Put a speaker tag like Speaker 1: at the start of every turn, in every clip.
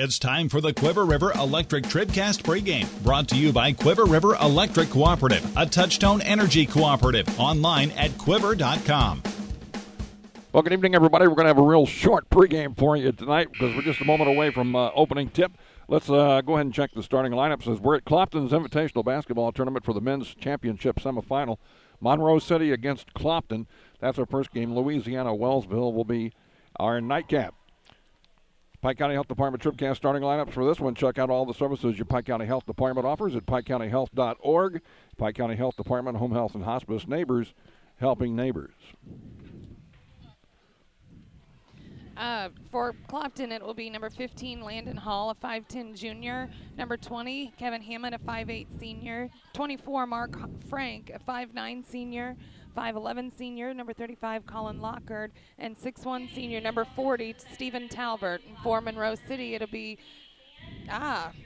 Speaker 1: It's time for the Quiver River Electric TribCast pregame, brought to you by Quiver River Electric Cooperative, a Touchtone Energy cooperative, online at quiver.com.
Speaker 2: Well, good evening, everybody. We're going to have a real short pregame for you tonight because we're just a moment away from opening tip. Let's go ahead and check the starting lineups as we're at Clopton's Invitational Basketball Tournament for the Men's Championship Semifinal. Monroe City against Clopton. That's our first game. Louisiana, Wellsville will be our nightcap. Pike County Health Department TribCast starting lineups for this one. Check out all the services your Pike County Health Department offers at pikecountyhealth.org. Pike County Health Department, Home Health and Hospice, neighbors helping neighbors.
Speaker 3: For Clopton, it will be number 15, Landon Hall, a 5'10 junior. Number 20, Kevin Hammond, a 5'8 senior. 24, Mark Frank, a 5'9 senior. 5'11 senior, number 35, Colin Lockard. And 6'1 senior, number 40, Stephen Talbert. And for Monroe City, it'll be,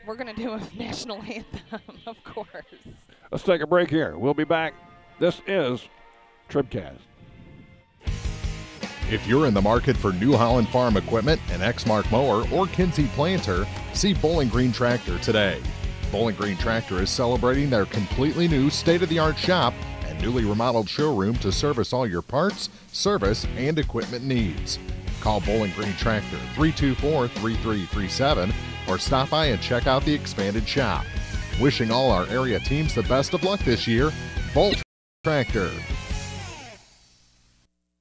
Speaker 3: we're going to do a national anthem, of course.
Speaker 2: Let's take a break here. We'll be back. This is TribCast.
Speaker 4: If you're in the market for New Holland Farm equipment, an Exmark mower, or Kinsey planter, see Bowling Green Tractor today. Bowling Green Tractor is celebrating their completely new state-of-the-art shop and newly remodeled showroom to service all your parts, service, and equipment needs. Call Bowling Green Tractor 324-3337 or stop by and check out the expanded shop. Wishing all our area teams the best of luck this year, Bowling Tractor.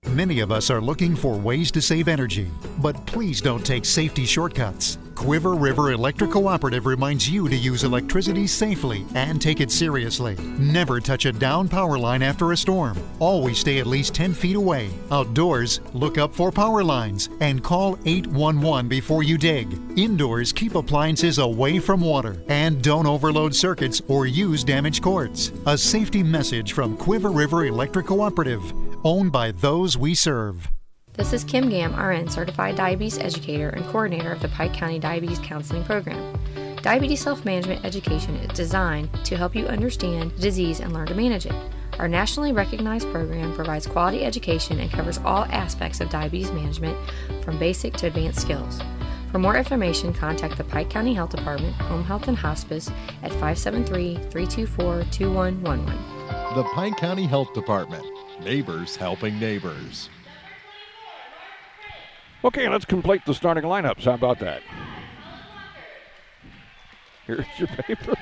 Speaker 5: Many of us are looking for ways to save energy, but please don't take safety shortcuts. Quiver River Electric Cooperative reminds you to use electricity safely and take it seriously. Never touch a down power line after a storm. Always stay at least 10 feet away. Outdoors, look up for power lines and call 811 before you dig. Indoors, keep appliances away from water and don't overload circuits or use damaged cords. A safety message from Quiver River Electric Cooperative, owned by those we serve.
Speaker 6: This is Kim Gam, RN, Certified Diabetes Educator and Coordinator of the Pike County Diabetes Counseling Program. Diabetes self-management education is designed to help you understand the disease and learn to manage it. Our nationally recognized program provides quality education and covers all aspects of diabetes management, from basic to advanced skills. For more information, contact the Pike County Health Department, Home Health and Hospice at 573-324-2111.
Speaker 4: The Pike County Health Department. Neighbors helping neighbors.
Speaker 2: Okay, let's complete the starting lineups. How about that? Here's your paper.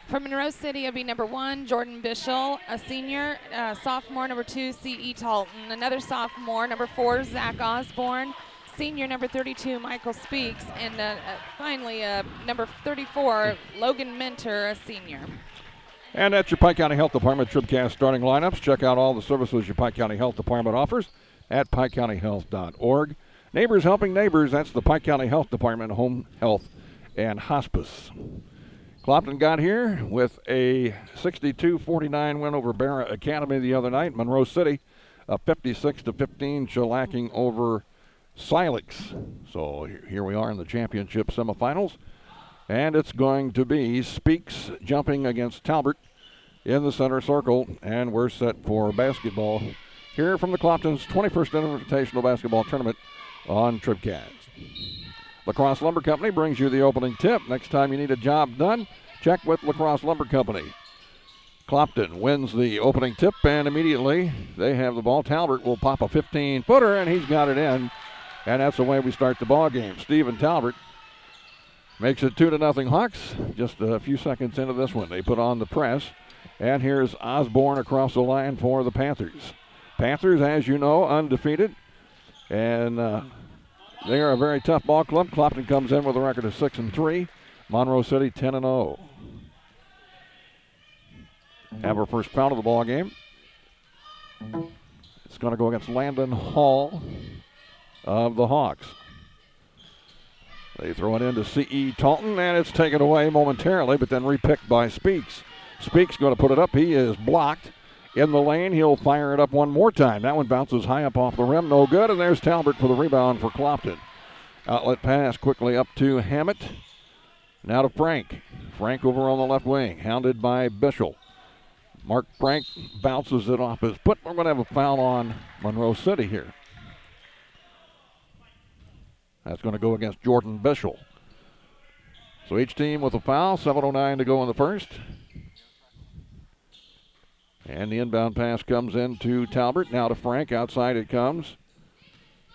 Speaker 3: For Monroe City, it'll be number 1, Jordan Bishel, a senior. Sophomore, number 2, C.E. Talton. Another sophomore, number 4, Zach Osborne. Senior, number 32, Michael Speaks. And finally, number 34, Logan Mentor, a senior.
Speaker 2: And that's your Pike County Health Department TribCast starting lineups. Check out all the services your Pike County Health Department offers at pikecountyhealth.org. Neighbors helping neighbors, that's the Pike County Health Department, Home Health and Hospice. Clopton got here with a 62-49 win over Barra Academy the other night. Monroe City, a 56-15 shellacking over Silex. So here we are in the championship semifinals. And it's going to be Speaks jumping against Talbert in the center circle. And we're set for basketball here from the Clopton's 21st Invitational Basketball Tournament on TribCast. LaCrosse Lumber Company brings you the opening tip. Next time you need a job done, check with LaCrosse Lumber Company. Clopton wins the opening tip, and immediately they have the ball. Talbert will pop a 15-footer, and he's got it in. And that's the way we start the ball game. Stephen Talbert makes it 2-0 Hawks. Just a few seconds into this one, they put on the press. And here's Osborne across the line for the Panthers. Panthers, as you know, undefeated. And they are a very tough ball club. Clopton comes in with a record of 6-3. Monroe City 10-0. Have our first foul of the ball game. It's going to go against Landon Hall of the Hawks. They throw it into C.E. Talton, and it's taken away momentarily, but then repicked by Speaks. Speaks going to put it up. He is blocked in the lane. He'll fire it up one more time. That one bounces high up off the rim. No good, and there's Talbert for the rebound for Clopton. Outlet pass quickly up to Hammett. Now to Frank. Frank over on the left wing, hounded by Bishel. Mark Frank bounces it off his foot. We're going to have a foul on Monroe City here. That's going to go against Jordan Bishel. So each team with a foul, 7:09 to go in the first. And the inbound pass comes in to Talbert. Now to Frank. Outside it comes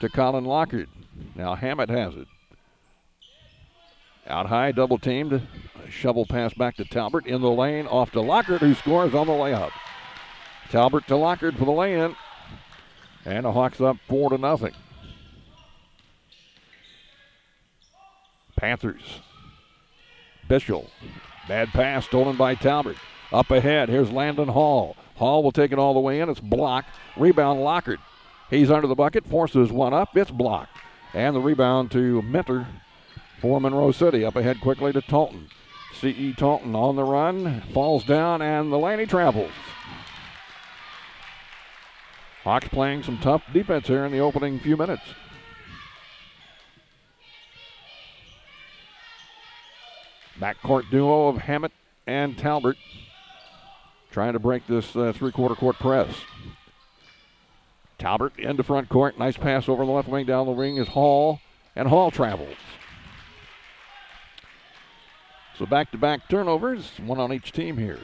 Speaker 2: to Colin Lockard. Now Hammett has it. Out high, double teamed. A shovel pass back to Talbert. In the lane, off to Lockard, who scores on the layup. Talbert to Lockard for the lay-in. And the Hawks up 4-0. Panthers. Bishel. Bad pass stolen by Talbot. Up ahead, here's Landon Hall. Hall will take it all the way in. It's blocked. Rebound Lockard. He's under the bucket, forces one up. It's blocked. And the rebound to Minter for Monroe City. Up ahead quickly to Taunton. C.E. Taunton on the run. Falls down, and the lane he travels. Hawks playing some tough defense here in the opening few minutes. Backcourt duo of Hammett and Talbot trying to break this three-quarter court press. Talbot into front court. Nice pass over the left wing. Down the wing is Hall, and Hall travels. So back-to-back turnovers, one on each team here.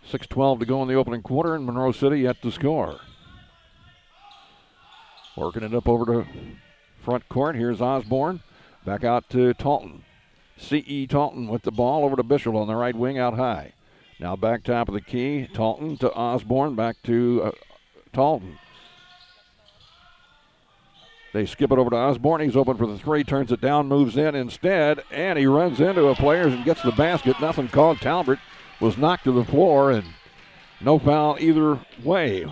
Speaker 2: 6:12 to go in the opening quarter, and Monroe City yet to score. Working it up over to front court. Here's Osborne. Back out to Taunton. C.E. Taunton with the ball over to Bishel on the right wing out high. Now back top of the key. Taunton to Osborne. Back to Taunton. They skip it over to Osborne. He's open for the three. Turns it down. Moves in instead. And he runs into a player and gets the basket. Nothing called. Talbot was knocked to the floor, and no foul either way.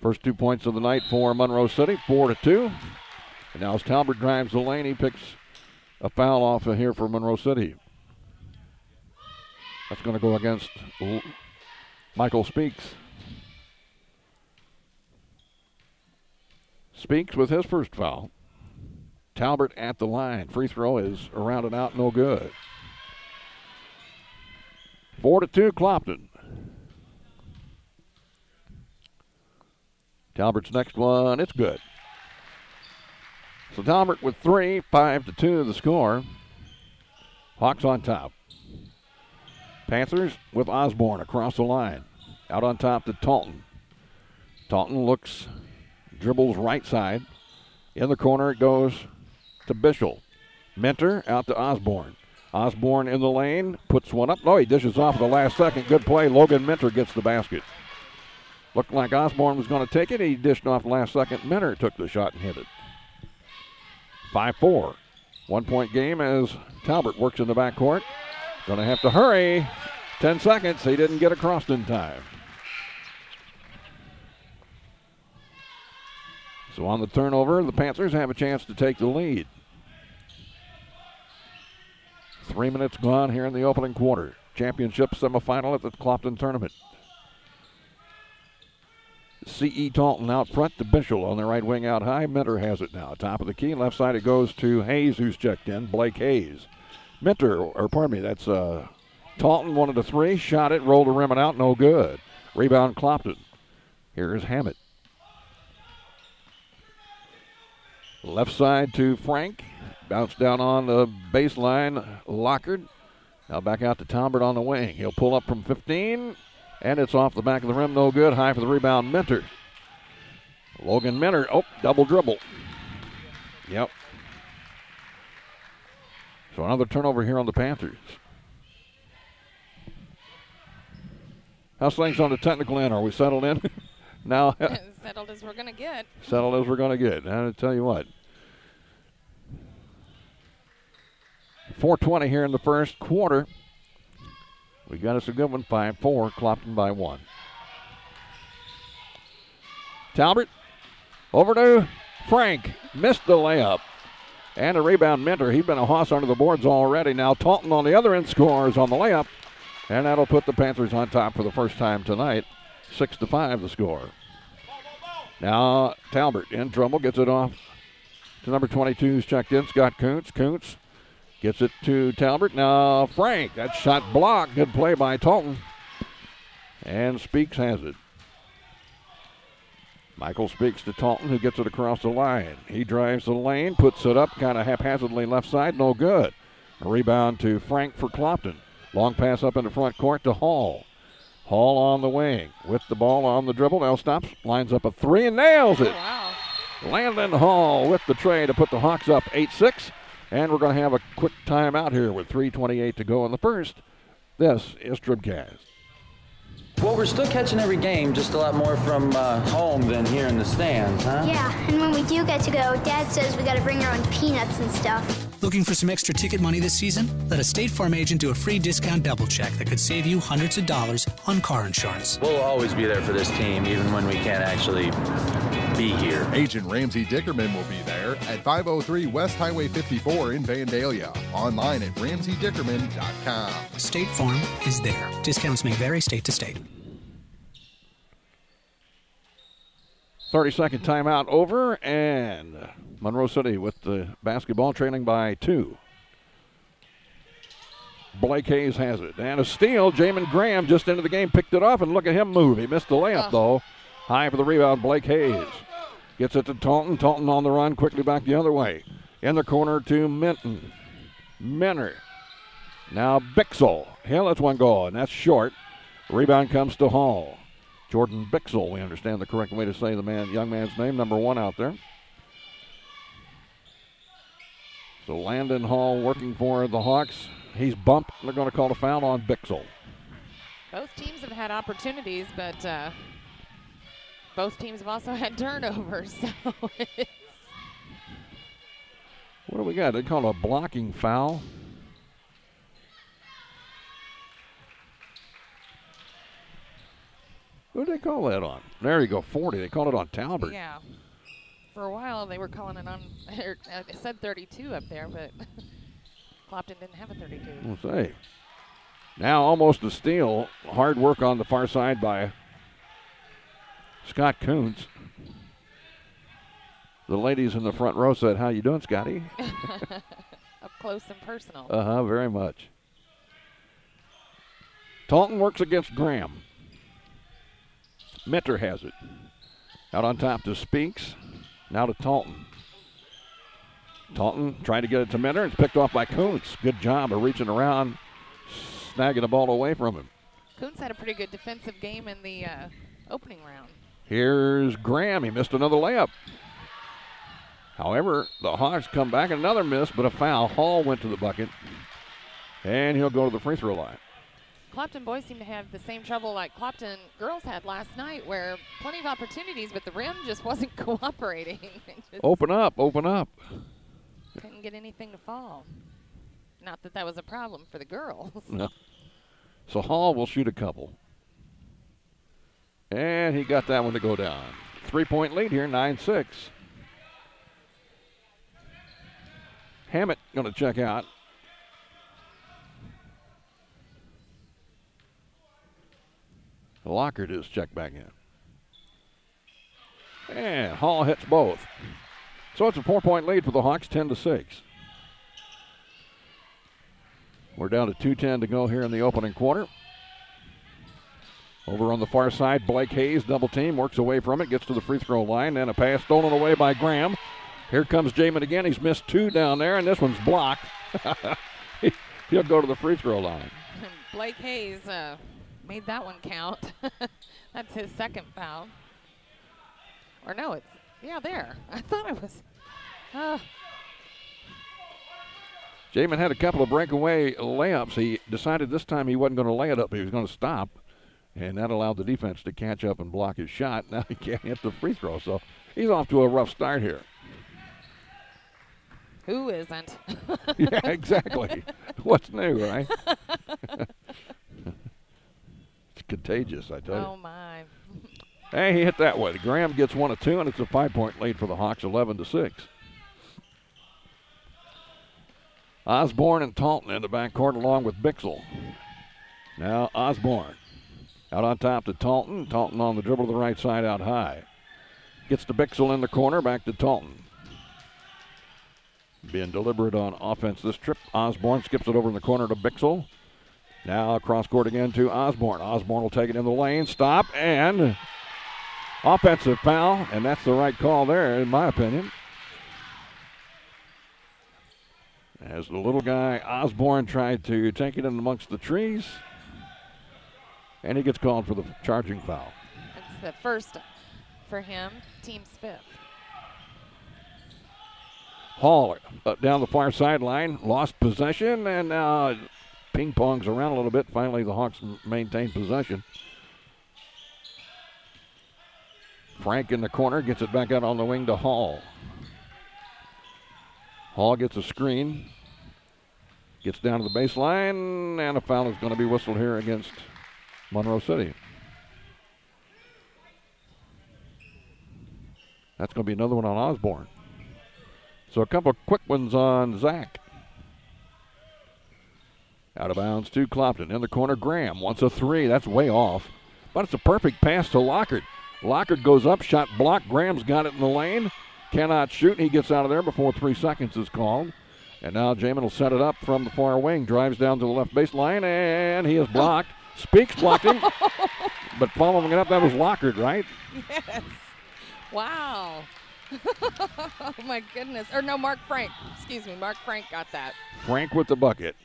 Speaker 2: First 2 points of the night for Monroe City, 4-2. And now as Talbot drives the lane, he picks a foul off of here for Monroe City. That's going to go against Michael Speaks. Speaks with his first foul. Talbot at the line. Free throw is around and out, no good. 4-2, Clopton. Talbert's next one, it's good. So Talbot with 3, 5-2 the score. Hawks on top. Panthers with Osborne across the line. Out on top to Taunton. Taunton looks, dribbles right side. In the corner it goes to Bishel. Minter out to Osborne. Osborne in the lane, puts one up. No, he dishes off at the last second. Good play. Logan Minter gets the basket. Looked like Osborne was going to take it. He dished off the last second. Minter took the shot and hit it. 5-4. 1 point game as Talbot works in the backcourt. Going to have to hurry. 10 seconds. He didn't get across in time. So on the turnover, the Panthers have a chance to take the lead. 3 minutes gone here in the opening quarter. Championship semifinal at the Clopton tournament. C.E. Taunton out front to Bishel on the right wing out high. Minter has it now. Top of the key. Left side it goes to Hayes, who's checked in. Blake Hayes. That's Taunton wanted a three. Shot it. Rolled the rim and out. No good. Rebound Clopton. Here's Hammett. Left side to Frank. Bounce down on the baseline, Lockard. Now back out to Talbot on the wing. He'll pull up from 15, and it's off the back of the rim. No good. High for the rebound, Minter. Logan Minter. Oh, double dribble. Yep. So another turnover here on the Panthers. How's things on the technical end? Are we settled in? Now,
Speaker 3: settled as we're going to get.
Speaker 2: Settled as we're going to get. I'll tell you what. 4:20 here in the first quarter. We got us a good one, 5-4, Clopton by 1. Talbot over to Frank. Missed the layup. And a rebound, Minter. He's been a hoss under the boards already. Now Taunton on the other end scores on the layup. And that'll put the Panthers on top for the first time tonight. 6-5 the score. Now Talbot in trouble. Gets it off to number 22 who's checked in, Scott Kuntz. Kuntz gets it to Talbot. Now Frank. That shot blocked. Good play by Taunton. And Speaks has it. Michael speaks to Taunton, who gets it across the line. He drives the lane, puts it up, kind of haphazardly left side, no good. A rebound to Frank for Clopton. Long pass up in the front court to Hall. Hall on the wing with the ball on the dribble. Now stops, lines up a three and nails it.
Speaker 3: Oh, wow.
Speaker 2: Landon Hall with the tray to put the Hawks up 8-6. And we're going to have a quick timeout here with 3:28 to go in the first. This is TribCast.
Speaker 7: Well, we're still catching every game, just a lot more from home than here in the stands, huh?
Speaker 8: Yeah, and when we do get to go, Dad says we got to bring our own peanuts and stuff.
Speaker 9: Looking for some extra ticket money this season? Let a State Farm agent do a free discount double check that could save you hundreds of dollars on car insurance.
Speaker 7: We'll always be there for this team, even when we can't actually be here.
Speaker 4: Agent Ramsey Dickerman will be there at 503 West Highway 54 in Vandalia. Online at RamseyDickerman.com.
Speaker 9: State Farm is there. Discounts may vary state to state.
Speaker 2: 30-second timeout over, and Monroe City with the basketball trailing by 2. Blake Hayes has it. And a steal. Jamin Graham just into the game, picked it off, and look at him move. He missed the layup, though. High for the rebound, Blake Hayes. Gets it to Taunton. Taunton on the run, quickly back the other way. In the corner to Minton. Minner. Now Bixel. He lets one go, and that's short. Rebound comes to Hall. Jordan Bixel, we understand the correct way to say the young man's name, number 1 out there. So Landon Hall working for the Hawks. He's bumped. They're going to call a foul on Bixel.
Speaker 3: Both teams have had opportunities, but both teams have also had turnovers. So
Speaker 2: what do we got? They call it a blocking foul. Who did they call that on? There you go, 40. They called it on Talbert.
Speaker 3: Yeah. For a while, they were calling it on, it said 32 up there, but Clopton didn't have a 32.
Speaker 2: We'll say. Now almost a steal. Hard work on the far side by Scott Kuntz. The ladies in the front row said, "How you doing, Scotty?"
Speaker 3: Up close and personal.
Speaker 2: Very much. Taunton works against Graham. Minter has it. Out on top to Speaks. Now to Taunton. Taunton trying to get it to Minter. It's picked off by Kuntz. Good job of reaching around, snagging the ball away from him.
Speaker 3: Kuntz had a pretty good defensive game in the opening round.
Speaker 2: Here's Graham. He missed another layup. However, the Hawks come back. Another miss, but a foul. Hall went to the bucket, and he'll go to the free throw line.
Speaker 3: Clopton boys seem to have the same trouble like Clopton girls had last night, where plenty of opportunities, but the rim just wasn't cooperating. Just
Speaker 2: open up, open up.
Speaker 3: couldn't get anything to fall. Not that that was a problem for the girls.
Speaker 2: No. So Hall will shoot a couple. And he got that one to go down. 3-point lead here, 9-6. Hammett going to check out. Lockhart is checked back in. And Hall hits both. So it's a 4-point lead for the Hawks, 10-6. We're down to 2:10 to go here in the opening quarter. Over on the far side, Blake Hayes, double team, works away from it, gets to the free throw line, and a pass stolen away by Graham. Here comes Jamin again. He's missed 2 down there, and this one's blocked. He'll go to the free throw line.
Speaker 3: Blake Hayes made that one count. That's his second foul. Or no, it's, yeah, there. I thought it was.
Speaker 2: Jamin had a couple of breakaway layups. He decided this time he wasn't going to lay it up. He was going to stop, and that allowed the defense to catch up and block his shot. Now he can't hit the free throw, so he's off to a rough start here.
Speaker 3: Who isn't?
Speaker 2: Yeah, exactly. What's new, right? It's contagious, I tell you.
Speaker 3: Oh, my.
Speaker 2: Hey, he hit that one. Graham gets 1 of 2, and it's a 5-point lead for the Hawks, 11-6. Osborne and Taunton in the backcourt along with Bixel. Now Osborne out on top to Taunton. Taunton on the dribble to the right side out high. Gets to Bixel in the corner, back to Taunton. Being deliberate on offense this trip. Osborne skips it over in the corner to Bixel. Now across court again to Osborne. Osborne will take it in the lane, stop, and Offensive foul, and that's the right call there, in my opinion. As the little guy, Osborne, tried to take it in amongst the trees, and he gets called for the charging foul.
Speaker 3: That's the first for him, team's fifth.
Speaker 2: Hall down the far sideline, lost possession, and now ping-pongs around a little bit. Finally, the Hawks maintain possession. Frank in the corner, gets it back out on the wing to Hall. Hall gets a screen, gets down to the baseline, and a foul is going to be whistled here against Monroe City. That's going to be another one on Osborne. So a couple quick ones on Zach. Out of bounds to Clopton. In the corner, Graham wants a three. That's way off. But it's a perfect pass to Lockard. Lockard goes up, shot blocked. Graham's got it in the lane. Cannot shoot. He gets out of there before 3 seconds is called. And now Jamin will set it up from the far wing. Drives down to the left baseline, and he is blocked. Speaks blocked him. But following it up, that was Lockard, right?
Speaker 3: Yes. Wow. Oh, my goodness. Or no, Mark Frank. Excuse me, Mark Frank got that.
Speaker 2: Frank with the bucket.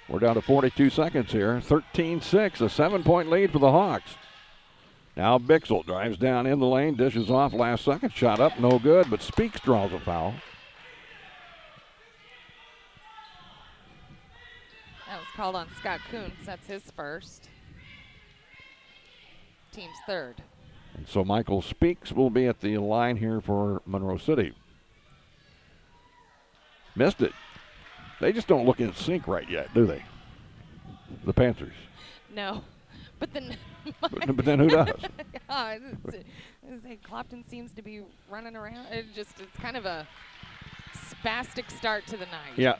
Speaker 2: We're down to 42 seconds here. 13-6, a 7-point lead for the Hawks. Now Bixel drives down in the lane, dishes off last second. Shot up, no good, but Speaks draws a foul.
Speaker 3: That was called on Scott Kuntz. That's his first. Team's third.
Speaker 2: And so Michael Speaks will be at the line here for Monroe City. Missed it. They just don't look in sync right yet, do they? The Panthers.
Speaker 3: No. But then
Speaker 2: but then who does?
Speaker 3: Clopton seems to be running around. It's kind of a spastic start to the night.
Speaker 2: Yeah.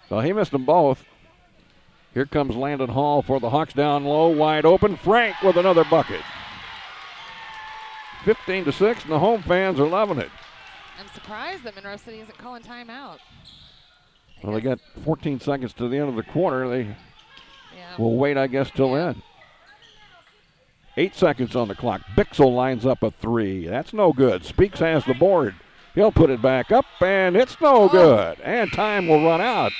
Speaker 2: So he missed them both. Here comes Landon Hall for the Hawks down low, wide open. Frank with another bucket. 15-6, and the home fans are loving it.
Speaker 3: I'm surprised that Monroe City isn't calling timeout.
Speaker 2: Well, they got 14 seconds to the end of the quarter. They will wait, I guess, till then. 8 seconds on the clock. Bixel lines up a three. That's no good. Speaks has the board. He'll put it back up, and it's no good. And time will run out.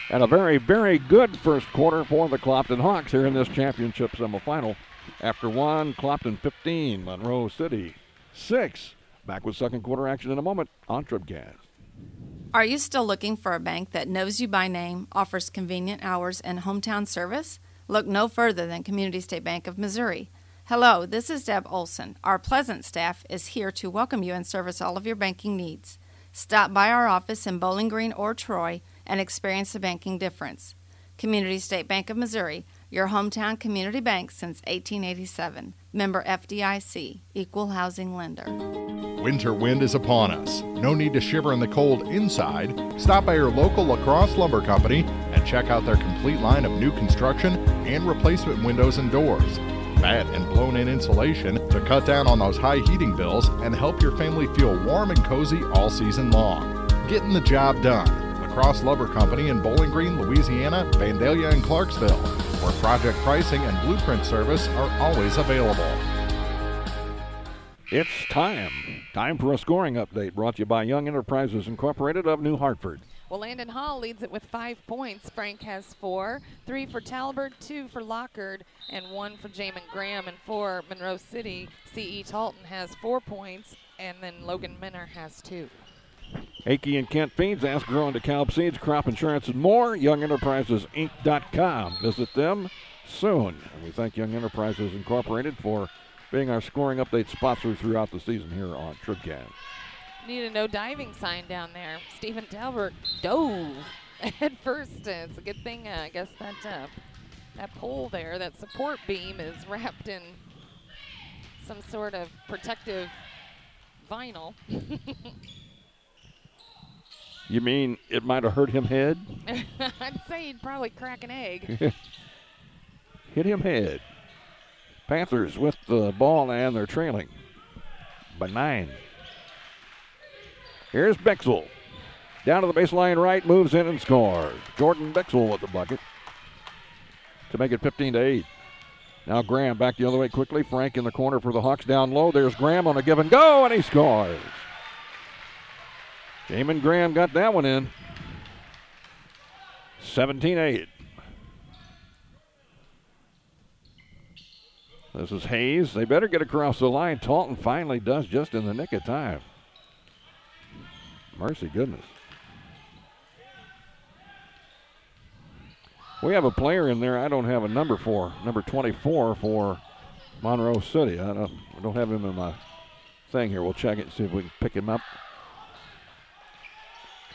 Speaker 2: And a very, very good first quarter for the Clopton Hawks here in this championship semifinal. After one, Clopton 15, Monroe City 6. Back with second quarter action in a moment on TribCast.
Speaker 10: Are you still looking for a bank that knows you by name, offers convenient hours, and hometown service? Look no further than Community State Bank of Missouri. Hello, this is Deb Olson. Our pleasant staff is here to welcome you and service all of your banking needs. Stop by our office in Bowling Green or Troy and experience the banking difference. Community State Bank of Missouri, your hometown community bank since 1887. Member FDIC, Equal Housing Lender.
Speaker 4: Winter wind is upon us. No need to shiver in the cold inside. Stop by your local La Crosse Lumber Company and check out their complete line of new construction and replacement windows and doors. Matte and blown-in insulation to cut down on those high heating bills and help your family feel warm and cozy all season long. Getting the job done. La Crosse Lumber Company in Bowling Green, Louisiana, Vandalia, and Clarksville, where project pricing and blueprint service are always available.
Speaker 2: It's time for a scoring update brought to you by Young Enterprises Incorporated of New Hartford.
Speaker 3: Well, Landon Hall leads it with 5 points. Frank has 4, 3 for Talbert, 2 for Lockard, and 1 for Jamin Graham. And for Monroe City, C.E. Talton has 4 points, and then Logan Minner has 2.
Speaker 2: Akey and Kent Feeds, ask growing to Calb Seeds, crop insurance, and more. YoungEnterprisesInc.com. Visit them soon. And we thank Young Enterprises Incorporated for being our scoring update sponsor throughout the season here on TribCast.
Speaker 3: Need a no diving sign down there. Stephen Talbert dove at first. It's a good thing, I guess, that pole there, that support beam is wrapped in some sort of protective vinyl.
Speaker 2: You mean it might have hurt him head?
Speaker 3: I'd say he'd probably crack an egg.
Speaker 2: Hit him head. Panthers with the ball, and they're trailing by 9. Here's Bixel. Down to the baseline right, moves in and scores. Jordan Bixel with the bucket to make it 15-8. Now Graham back the other way quickly. Frank in the corner for the Hawks down low. There's Graham on a give and go, and he scores. Jamin Graham got that one in. 17-8. This is Hayes. They better get across the line. Talton finally does just in the nick of time. Mercy goodness. We have a player in there I don't have a number for, number 24 for Monroe City. I don't have him in my thing here. We'll check it and see if we can pick him up.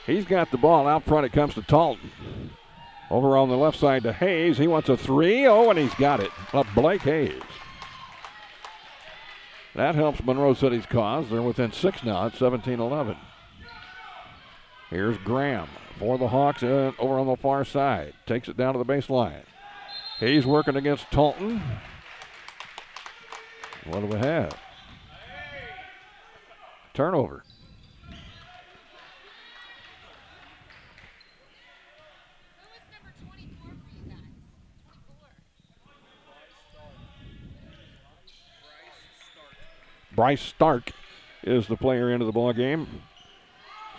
Speaker 2: He's got the ball out front. It comes to Talton. Over on the left side to Hayes. He wants a three. Oh, and he's got it. Up Blake Hayes. That helps Monroe City's cause. They're within 6 now at 17-11. Here's Graham for the Hawks over on the far side. Takes it down to the baseline. Hayes working against Talton. What do we have? Turnover. Bryce Stark is the player into the ball game.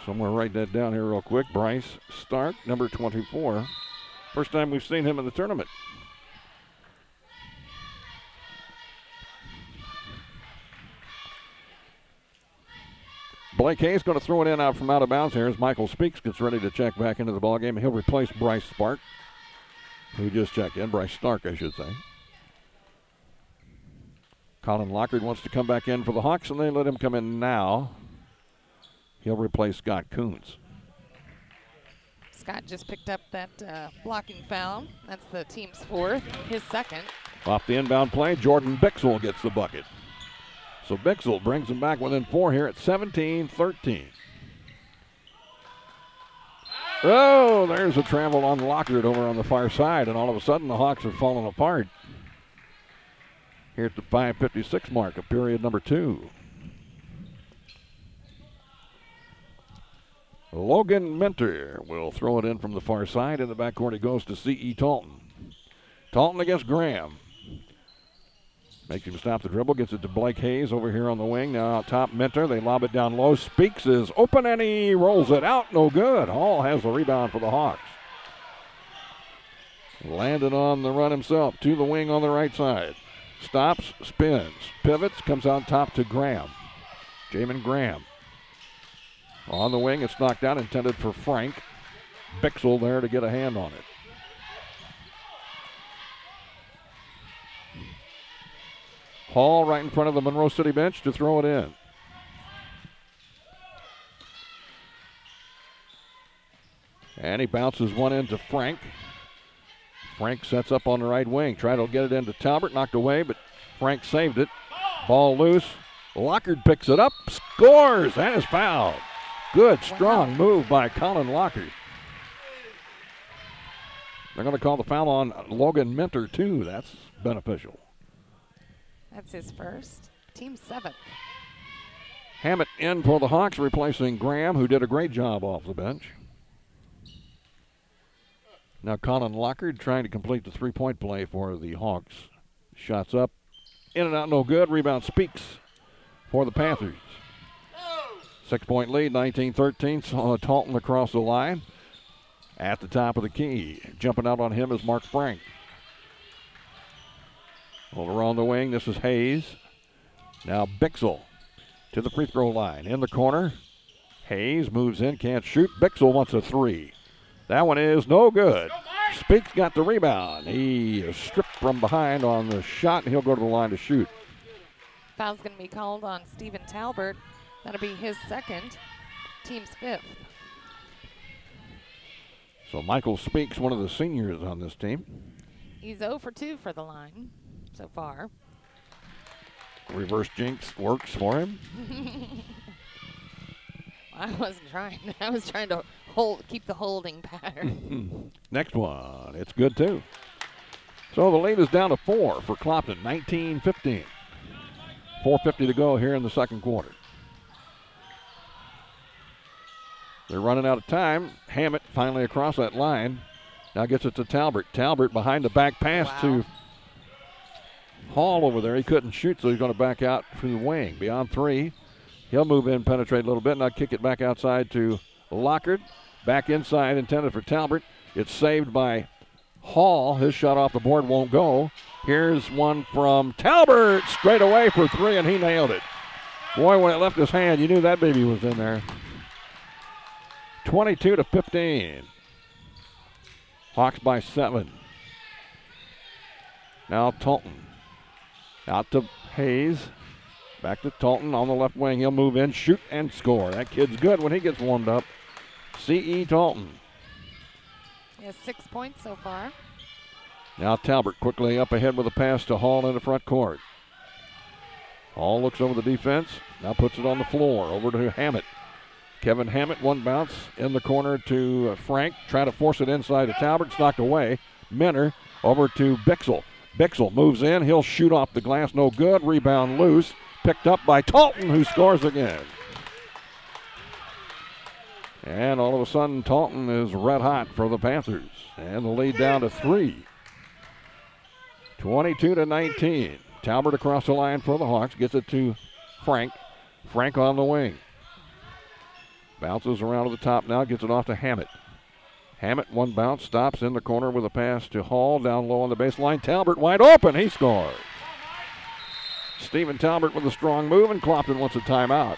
Speaker 2: Somewhere write that down here real quick. Bryce Stark, number 24. First time we've seen him in the tournament. Blake Hayes going to throw it in out from out of bounds here as Michael Speaks gets ready to check back into the ball game. He'll replace Bryce Stark, who just checked in. Bryce Stark, I should say. Colin Lockard wants to come back in for the Hawks, and they let him come in now. He'll replace Scott Coons.
Speaker 3: Scott just picked up that blocking foul. That's the team's 4th, his 2nd.
Speaker 2: Off the inbound play, Jordan Bixel gets the bucket. So Bixel brings them back within 4 here at 17-13. Oh, there's a travel on Lockard over on the far side, and all of a sudden the Hawks are falling apart. Here at the 5:56 mark of period number 2. Logan Minter will throw it in from the far side. In the backcourt it goes to C.E. Talton. Talton against Graham. Makes him stop the dribble. Gets it to Blake Hayes over here on the wing. Now out top Minter. They lob it down low. Speaks is open and he rolls it out. No good. Hall has the rebound for the Hawks. Landed on the run himself to the wing on the right side. Stops, spins, pivots, comes on top to Graham. Jamin Graham. On the wing, it's knocked out, intended for Frank. Bixel there to get a hand on it. Hall right in front of the Monroe City bench to throw it in. And he bounces one into Frank. Frank sets up on the right wing. Tried to get it into Talbert, knocked away, but Frank saved it. Ball loose. Lockard picks it up, scores, and is fouled. Good, strong move by Colin Lockard. They're going to call the foul on Logan Minter, too. That's beneficial.
Speaker 3: That's his first. Team 7th.
Speaker 2: Hammett in for the Hawks, replacing Graham, who did a great job off the bench. Now Colin Lockard trying to complete the three-point play for the Hawks. Shots up, in and out, no good. Rebound Speaks for the Panthers. 6-point lead, 19-13. Talton across the line. At the top of the key. Jumping out on him is Mark Frank. Over on the wing, this is Hayes. Now Bixel to the free throw line. In the corner, Hayes moves in, can't shoot. Bixel wants a three. That one is no good. Speaks got the rebound. He is stripped from behind on the shot, and he'll go to the line to shoot.
Speaker 3: Foul's going to be called on Stephen Talbert. That'll be his 2nd, team's 5th.
Speaker 2: So Michael Speaks, one of the seniors on this team.
Speaker 3: He's 0 for 2 for the line so far.
Speaker 2: Reverse jinx works for him.
Speaker 3: I wasn't trying. I was trying to keep the holding pattern.
Speaker 2: Next one. It's good, too. So the lead is down to 4 for Clopton, 19-15. 4:50 to go here in the second quarter. They're running out of time. Hammett finally across that line. Now gets it to Talbert. Talbert behind the back pass to Hall over there. He couldn't shoot, so he's going to back out from the wing. Beyond 3. He'll move in, penetrate a little bit, now kick it back outside to Lockard. Back inside, intended for Talbert. It's saved by Hall. His shot off the board won't go. Here's one from Talbert, straight away for 3, and he nailed it. Boy, when it left his hand, you knew that baby was in there. 22-15. Hawks by 7. Now Talton. Out to Hayes. Back to Talton on the left wing. He'll move in, shoot, and score. That kid's good when he gets warmed up. C.E. Talton.
Speaker 3: He has 6 points so far.
Speaker 2: Now Talbert quickly up ahead with a pass to Hall in the front court. Hall looks over the defense. Now puts it on the floor. Over to Hammett. Kevin Hammett, one bounce in the corner to Frank. Try to force it inside to Talbert. It's knocked away. Minner over to Bixel. Bixel moves in. He'll shoot off the glass. No good. Rebound loose. Picked up by Talton, who scores again. And all of a sudden, Talton is red hot for the Panthers. And the lead down to 3. 22-19. Talbert across the line for the Hawks. Gets it to Frank. Frank on the wing. Bounces around to the top now. Gets it off to Hammett. Hammett, one bounce. Stops in the corner with a pass to Hall. Down low on the baseline. Talbert wide open. He scores. Stephen Talbert with a strong move, and Clopton wants a timeout.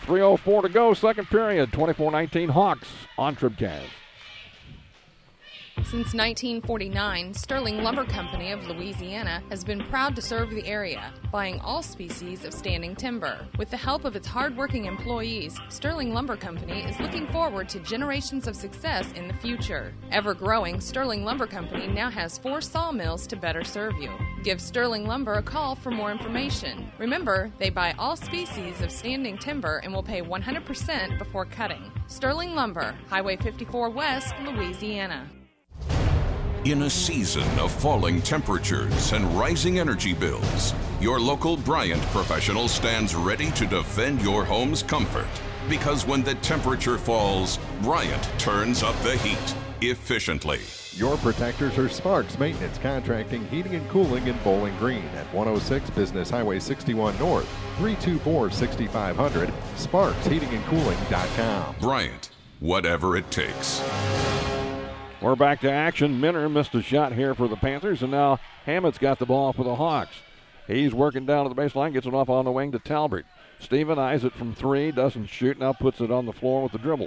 Speaker 2: 3:04 to go, second period. 24-19 Hawks on TribCast.
Speaker 11: Since 1949, Sterling Lumber Company of Louisiana has been proud to serve the area, buying all species of standing timber. With the help of its hard-working employees, Sterling Lumber Company is looking forward to generations of success in the future. Ever-growing, Sterling Lumber Company now has 4 sawmills to better serve you. Give Sterling Lumber a call for more information. Remember, they buy all species of standing timber and will pay 100% before cutting. Sterling Lumber, Highway 54 West, Louisiana.
Speaker 12: In a season of falling temperatures and rising energy bills, your local Bryant professional stands ready to defend your home's comfort. Because when the temperature falls, Bryant turns up the heat efficiently.
Speaker 4: Your protectors are Sparks Maintenance Contracting, Heating and Cooling in Bowling Green at 106 Business Highway 61 North, 324-6500, sparksheatingandcooling.com.
Speaker 12: Bryant, whatever it takes.
Speaker 2: We're back to action. Minner missed a shot here for the Panthers, and now Hammett's got the ball for the Hawks. He's working down to the baseline, gets it off on the wing to Talbert. Steven eyes it from 3, doesn't shoot, now puts it on the floor with the dribble.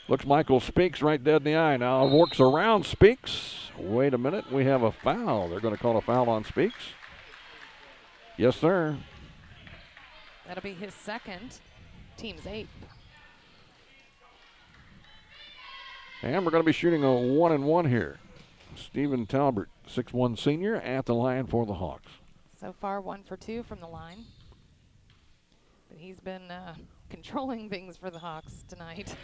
Speaker 2: Looks Michael Speaks right dead in the eye. Now works around Speaks. Wait a minute, we have a foul. They're going to call a foul on Speaks. Yes, sir.
Speaker 3: That'll be his second. Team's 8th.
Speaker 2: And we're going to be shooting a 1-and-1 here. Stephen Talbert, 6'1" senior, at the line for the Hawks.
Speaker 3: So far, 1 for 2 from the line. But he's been controlling things for the Hawks tonight.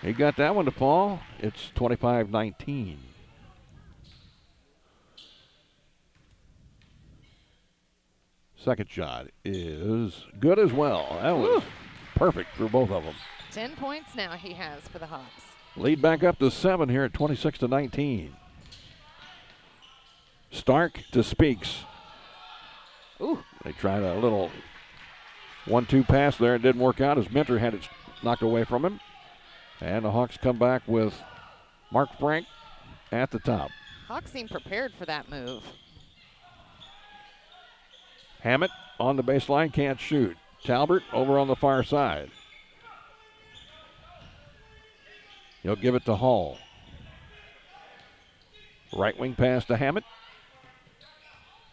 Speaker 2: He got that one to fall. It's 25-19. Second shot is good as well. That was perfect for both of them.
Speaker 3: 10 points now he has for the Hawks.
Speaker 2: Lead back up to 7 here at 26-19. Stark to Speaks. Ooh, they tried a little 1-2 pass there. It didn't work out as Minter had it knocked away from him. And the Hawks come back with Mark Frank at the top.
Speaker 3: Hawks seem prepared for that move.
Speaker 2: Hammett on the baseline, can't shoot. Talbert over on the far side. He'll give it to Hall. Right wing pass to Hammett.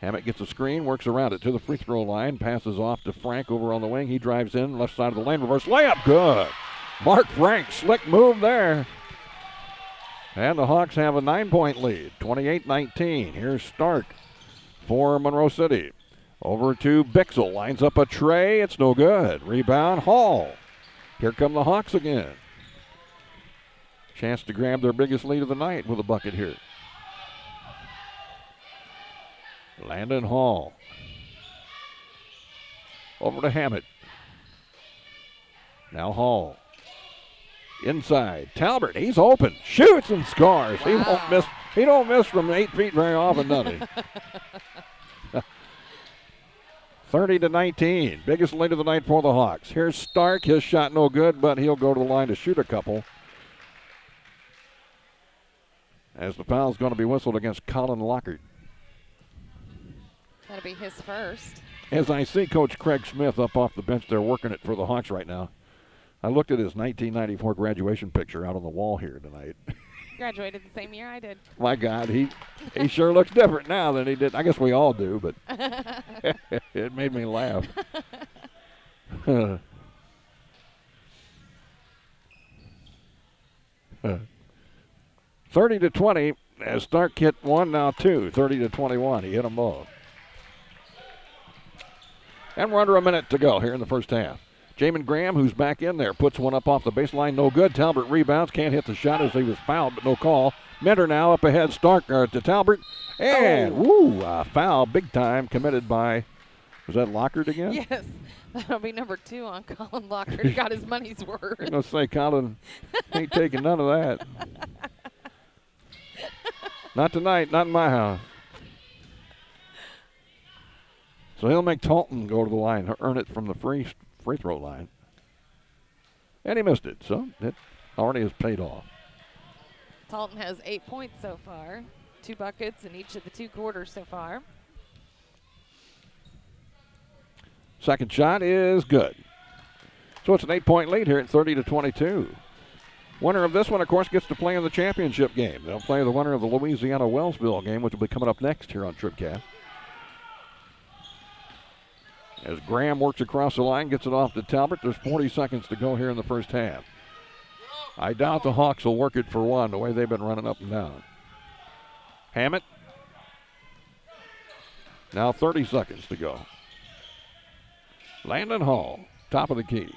Speaker 2: Hammett gets a screen, works around it to the free throw line, passes off to Frank over on the wing. He drives in, left side of the lane, reverse layup, good. Mark Frank, slick move there. And the Hawks have a 9-point lead, 28-19. Here's Stark for Monroe City. Over to Bixel, lines up a tray, it's no good. Rebound, Hall. Here come the Hawks again. Chance to grab their biggest lead of the night with a bucket here. Landon Hall. Over to Hammett. Now Hall. Inside. Talbert, he's open. Shoots and scores. Wow. He won't miss He don't miss from 8 feet very often, does he? 30-19. Biggest lead of the night for the Hawks. Here's Stark. His shot no good, but he'll go to the line to shoot a couple. As the foul's going to be whistled against Colin Lockard.
Speaker 3: That'll be his first.
Speaker 2: As I see Coach Craig Smith up off the bench there working it for the Hawks right now. I looked at his 1994 graduation picture out on the wall here tonight.
Speaker 3: Graduated the same year I did.
Speaker 2: My God, he sure looks different now than he did. I guess we all do, but it made me laugh. 30-20 as Stark hit one, now two. 30-21. He hit them both. And we're under a minute to go here in the first half. Jamin Graham, who's back in there, puts one up off the baseline. No good. Talbert rebounds. Can't hit the shot as he was fouled, but no call. Mentor now up ahead. Stark to Talbert. And, a foul big time committed by, was that Lockard again?
Speaker 3: Yes. That'll be number 2 on Colin Lockard. He got his money's worth.
Speaker 2: I'm going to say Colin ain't taking none of that. Not tonight. Not in my house. So he'll make Taunton go to the line, earn it from the free throw line. And he missed it, so it already has paid off.
Speaker 3: Taunton has 8 points so far, 2 buckets in each of the 2 quarters so far.
Speaker 2: Second shot is good. So it's an 8-point lead here at 30-22. Winner of this one, of course, gets to play in the championship game. They'll play the winner of the Louisiana-Wellsville game, which will be coming up next here on TribCast. As Graham works across the line, gets it off to Talbert. There's 40 seconds to go here in the first half. I doubt the Hawks will work it for one, the way they've been running up and down. Hammett. Now 30 seconds to go. Landon Hall, top of the key.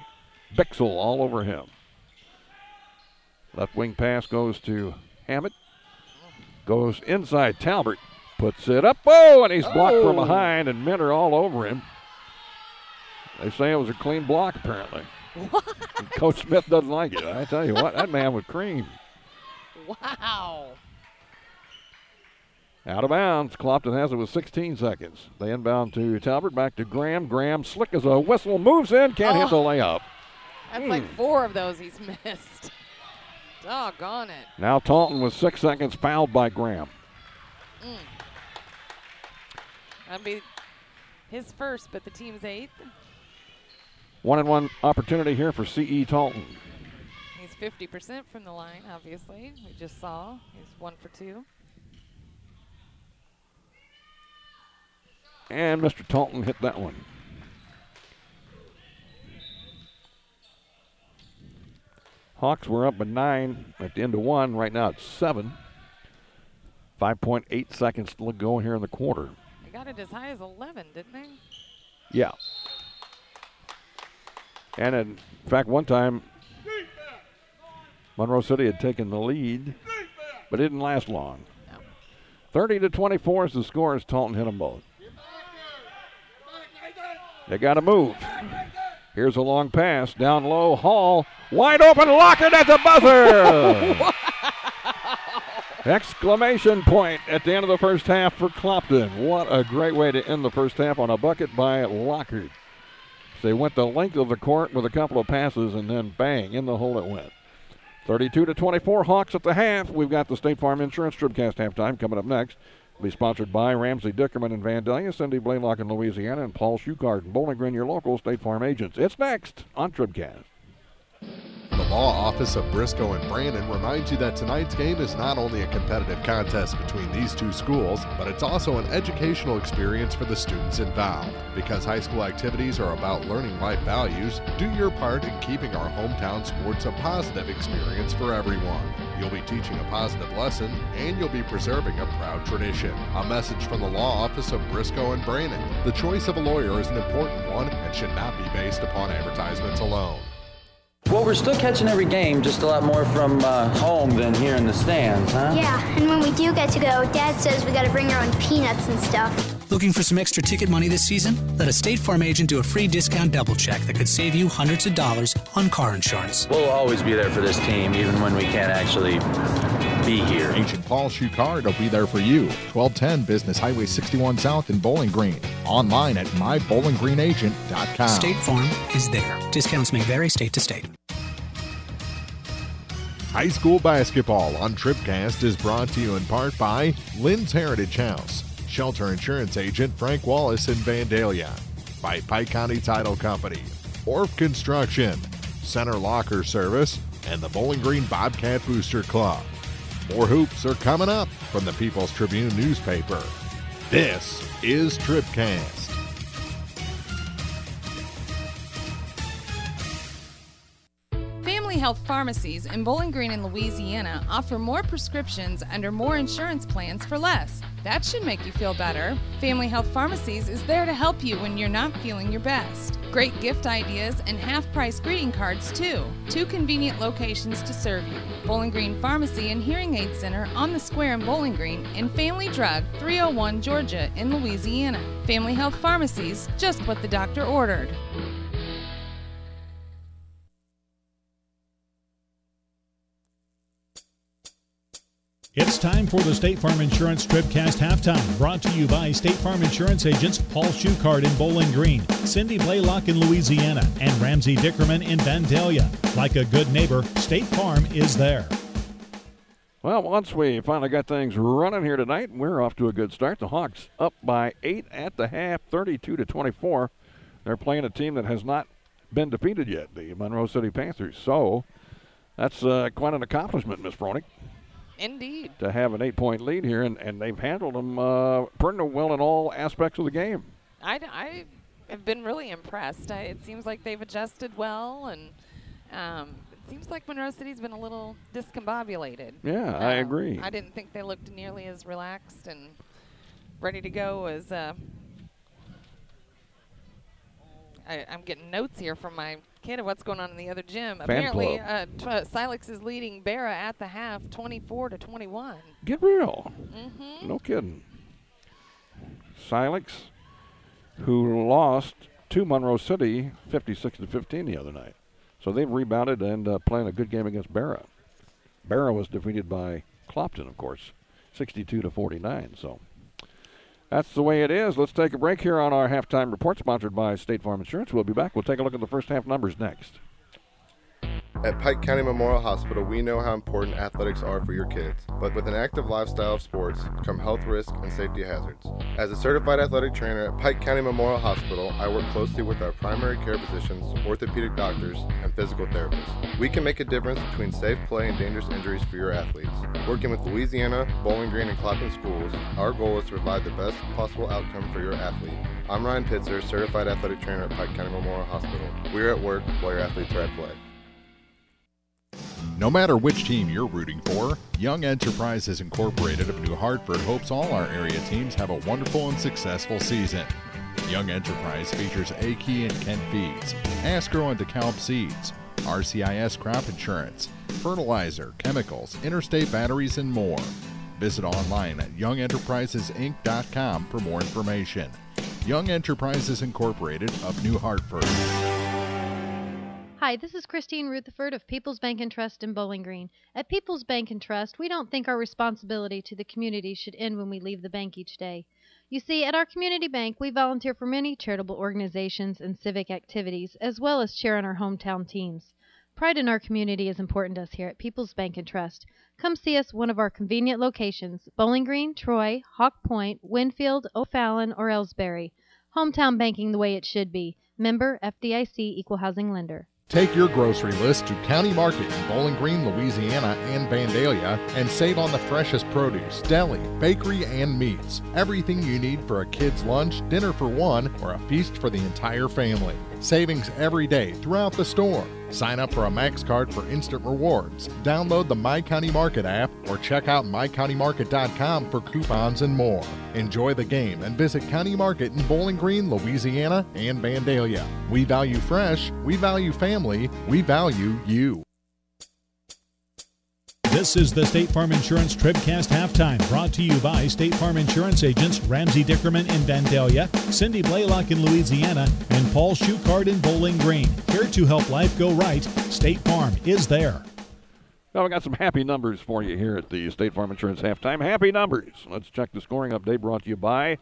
Speaker 2: Bixel all over him. Left wing pass goes to Hammett. Goes inside Talbert. Puts it up. Oh, and he's blocked from behind, and Minter all over him. They say it was a clean block, apparently.
Speaker 3: What?
Speaker 2: And Coach Smith doesn't like it. I tell you what, that man was cream.
Speaker 3: Wow.
Speaker 2: Out of bounds. Clopton has it with 16 seconds. They inbound to Talbert, back to Graham. Graham, slick as a whistle, moves in, can't hit the layup.
Speaker 3: That's like 4 of those he's missed. Doggone it.
Speaker 2: Now Taunton with 6 seconds, fouled by Graham.
Speaker 3: That'd be his first, but the team's 8th.
Speaker 2: 1-and-1 opportunity here for C.E. Taunton.
Speaker 3: He's 50% from the line, obviously. We just saw. He's 1 for 2.
Speaker 2: And Mr. Taunton hit that one. Hawks were up by 9 at the end of 1. Right now it's 7. 5.8 seconds to go here in the quarter.
Speaker 3: They got it as high as 11, didn't they?
Speaker 2: Yeah. And in fact, one time, Monroe City had taken the lead, but it didn't last long.
Speaker 3: No.
Speaker 2: 30-24 is the score as Taunton hit them both. They got to move. Here's a long pass. Down low, Hall. Wide open, Lockard at the buzzer! Exclamation point at the end of the first half for Clopton. What a great way to end the first half on a bucket by Lockard. They went the length of the court with a couple of passes, and then bang, in the hole it went. 32-24, Hawks at the half. We've got the State Farm Insurance TribCast halftime coming up next. It'll be sponsored by Ramsey Dickerman in Vandalia, Cindy Blaylock in Louisiana, and Paul Shugart in Bowling Green, your local State Farm agents. It's next on TribCast.
Speaker 4: The Law Office of Briscoe and Brandon reminds you that tonight's game is not only a competitive contest between these 2 schools, but it's also an educational experience for the students involved. Because high school activities are about learning life values, do your part in keeping our hometown sports a positive experience for everyone. You'll be teaching a positive lesson, and you'll be preserving a proud tradition. A message from the Law Office of Briscoe and Brandon. The choice of a lawyer is an important one and should not be based upon advertisements alone.
Speaker 7: Well, we're still catching every game, just a lot more from home than here in the stands, huh?
Speaker 8: Yeah, and when we do get to go, Dad says we gotta bring our own peanuts and stuff.
Speaker 9: Looking for some extra ticket money this season? Let a State Farm agent do a free discount double check that could save you hundreds of dollars on car insurance.
Speaker 7: We'll always be there for this team, even when we can't actually
Speaker 13: be here.
Speaker 4: Agent Paul Schuchard will be there for you. 1210 Business Highway 61 South in Bowling Green. Online at mybowlinggreenagent.com.
Speaker 9: State Farm is there. Discounts may vary state to state.
Speaker 4: High school basketball on TribCast is brought to you in part by Lynn's Heritage House, Shelter Insurance Agent Frank Wallace in Vandalia, by Pike County Title Company, Orff Construction, Center Locker Service, and the Bowling Green Bobcat Booster Club. More hoops are coming up from the People's Tribune newspaper. This is TribCast.
Speaker 11: Family Health Pharmacies in Bowling Green and Louisiana offer more prescriptions under more insurance plans for less. That should make you feel better. Family Health Pharmacies is there to help you when you're not feeling your best. Great gift ideas and half-price greeting cards, too. 2 convenient locations to serve you. Bowling Green Pharmacy and Hearing Aid Center on the Square in Bowling Green, and Family Drug, 301 Georgia in Louisiana. Family Health Pharmacies, just what the doctor ordered.
Speaker 1: It's time for the State Farm Insurance TribCast Halftime, brought to you by State Farm Insurance agents Paul Schuchard in Bowling Green, Cindy Blaylock in Louisiana, and Ramsey Dickerman in Vandalia. Like a good neighbor, State Farm is there.
Speaker 2: Well, once we finally got things running here tonight, we're off to a good start. The Hawks up by 8 at the half, 32-24. They're playing a team that has not been defeated yet, the Monroe City Panthers. So that's quite an accomplishment, Ms. Froning.
Speaker 3: Indeed.
Speaker 2: To have an 8-point lead here, and they've handled them pretty well in all aspects of the game.
Speaker 3: I have been really impressed. It seems like they've adjusted well, and it seems like Monroe City's been a little discombobulated.
Speaker 2: Yeah, I agree.
Speaker 3: I didn't think they looked nearly as relaxed and ready to go as I'm getting notes here from my kid of what's going on in the other gym. Apparently, Silex is leading Barra at the half, 24-21.
Speaker 2: Get real.
Speaker 3: Mm-hmm.
Speaker 2: No kidding. Silex, who lost to Monroe City 56-15 the other night. So they've rebounded and playing a good game against Barra. Barra was defeated by Clopton, of course, 62-49. So that's the way it is. Let's take a break here on our halftime report, sponsored by State Farm Insurance. We'll be back. We'll take a look at the first half numbers next.
Speaker 14: At Pike County Memorial Hospital, we know how important athletics are for your kids, but with an active lifestyle of sports come health risks and safety hazards. As a certified athletic trainer at Pike County Memorial Hospital, I work closely with our primary care physicians, orthopedic doctors, and physical therapists. We can make a difference between safe play and dangerous injuries for your athletes. Working with Louisiana, Bowling Green, and Clopton schools, our goal is to provide the best possible outcome for your athlete. I'm Ryan Pitzer, certified athletic trainer at Pike County Memorial Hospital. We're at work while your athletes are at play.
Speaker 4: No matter which team you're rooting for, Young Enterprises Incorporated of New Hartford hopes all our area teams have a wonderful and successful season. Young Enterprise features A-Key and Kent Feeds, Asgrow and DeKalb Seeds, RCIS Crop Insurance, fertilizer, chemicals, interstate batteries, and more. Visit online at youngenterprisesinc.com for more information. Young Enterprises Incorporated of New Hartford.
Speaker 15: Hi, this is Christine Rutherford of People's Bank and Trust in Bowling Green. At People's Bank and Trust, we don't think our responsibility to the community should end when we leave the bank each day. You see, at our community bank, we volunteer for many charitable organizations and civic activities, as well as cheer on our hometown teams. Pride in our community is important to us here at People's Bank and Trust. Come see us at one of our convenient locations, Bowling Green, Troy, Hawk Point, Winfield, O'Fallon, or Ellsbury. Hometown banking the way it should be. Member FDIC Equal Housing Lender.
Speaker 4: Take your grocery list to County Market in Bowling Green, Louisiana, and Vandalia, and save on the freshest produce, deli, bakery, and meats. Everything you need for a kid's lunch, dinner for one, or a feast for the entire family. Savings every day throughout the store. Sign up for a Max card for instant rewards. Download the My County Market app or check out mycountymarket.com for coupons and more. Enjoy the game and visit County Market in Bowling Green, Louisiana, and Vandalia. We value fresh, we value family, we value you.
Speaker 1: This is the State Farm Insurance TribCast Halftime, brought to you by State Farm Insurance agents Ramsey Dickerman in Vandalia, Cindy Blaylock in Louisiana, and Paul Schuchard in Bowling Green. Here to help life go right, State Farm is there.
Speaker 2: Well, we got some happy numbers for you here at the State Farm Insurance Halftime. Happy numbers. Let's check the scoring update brought to you by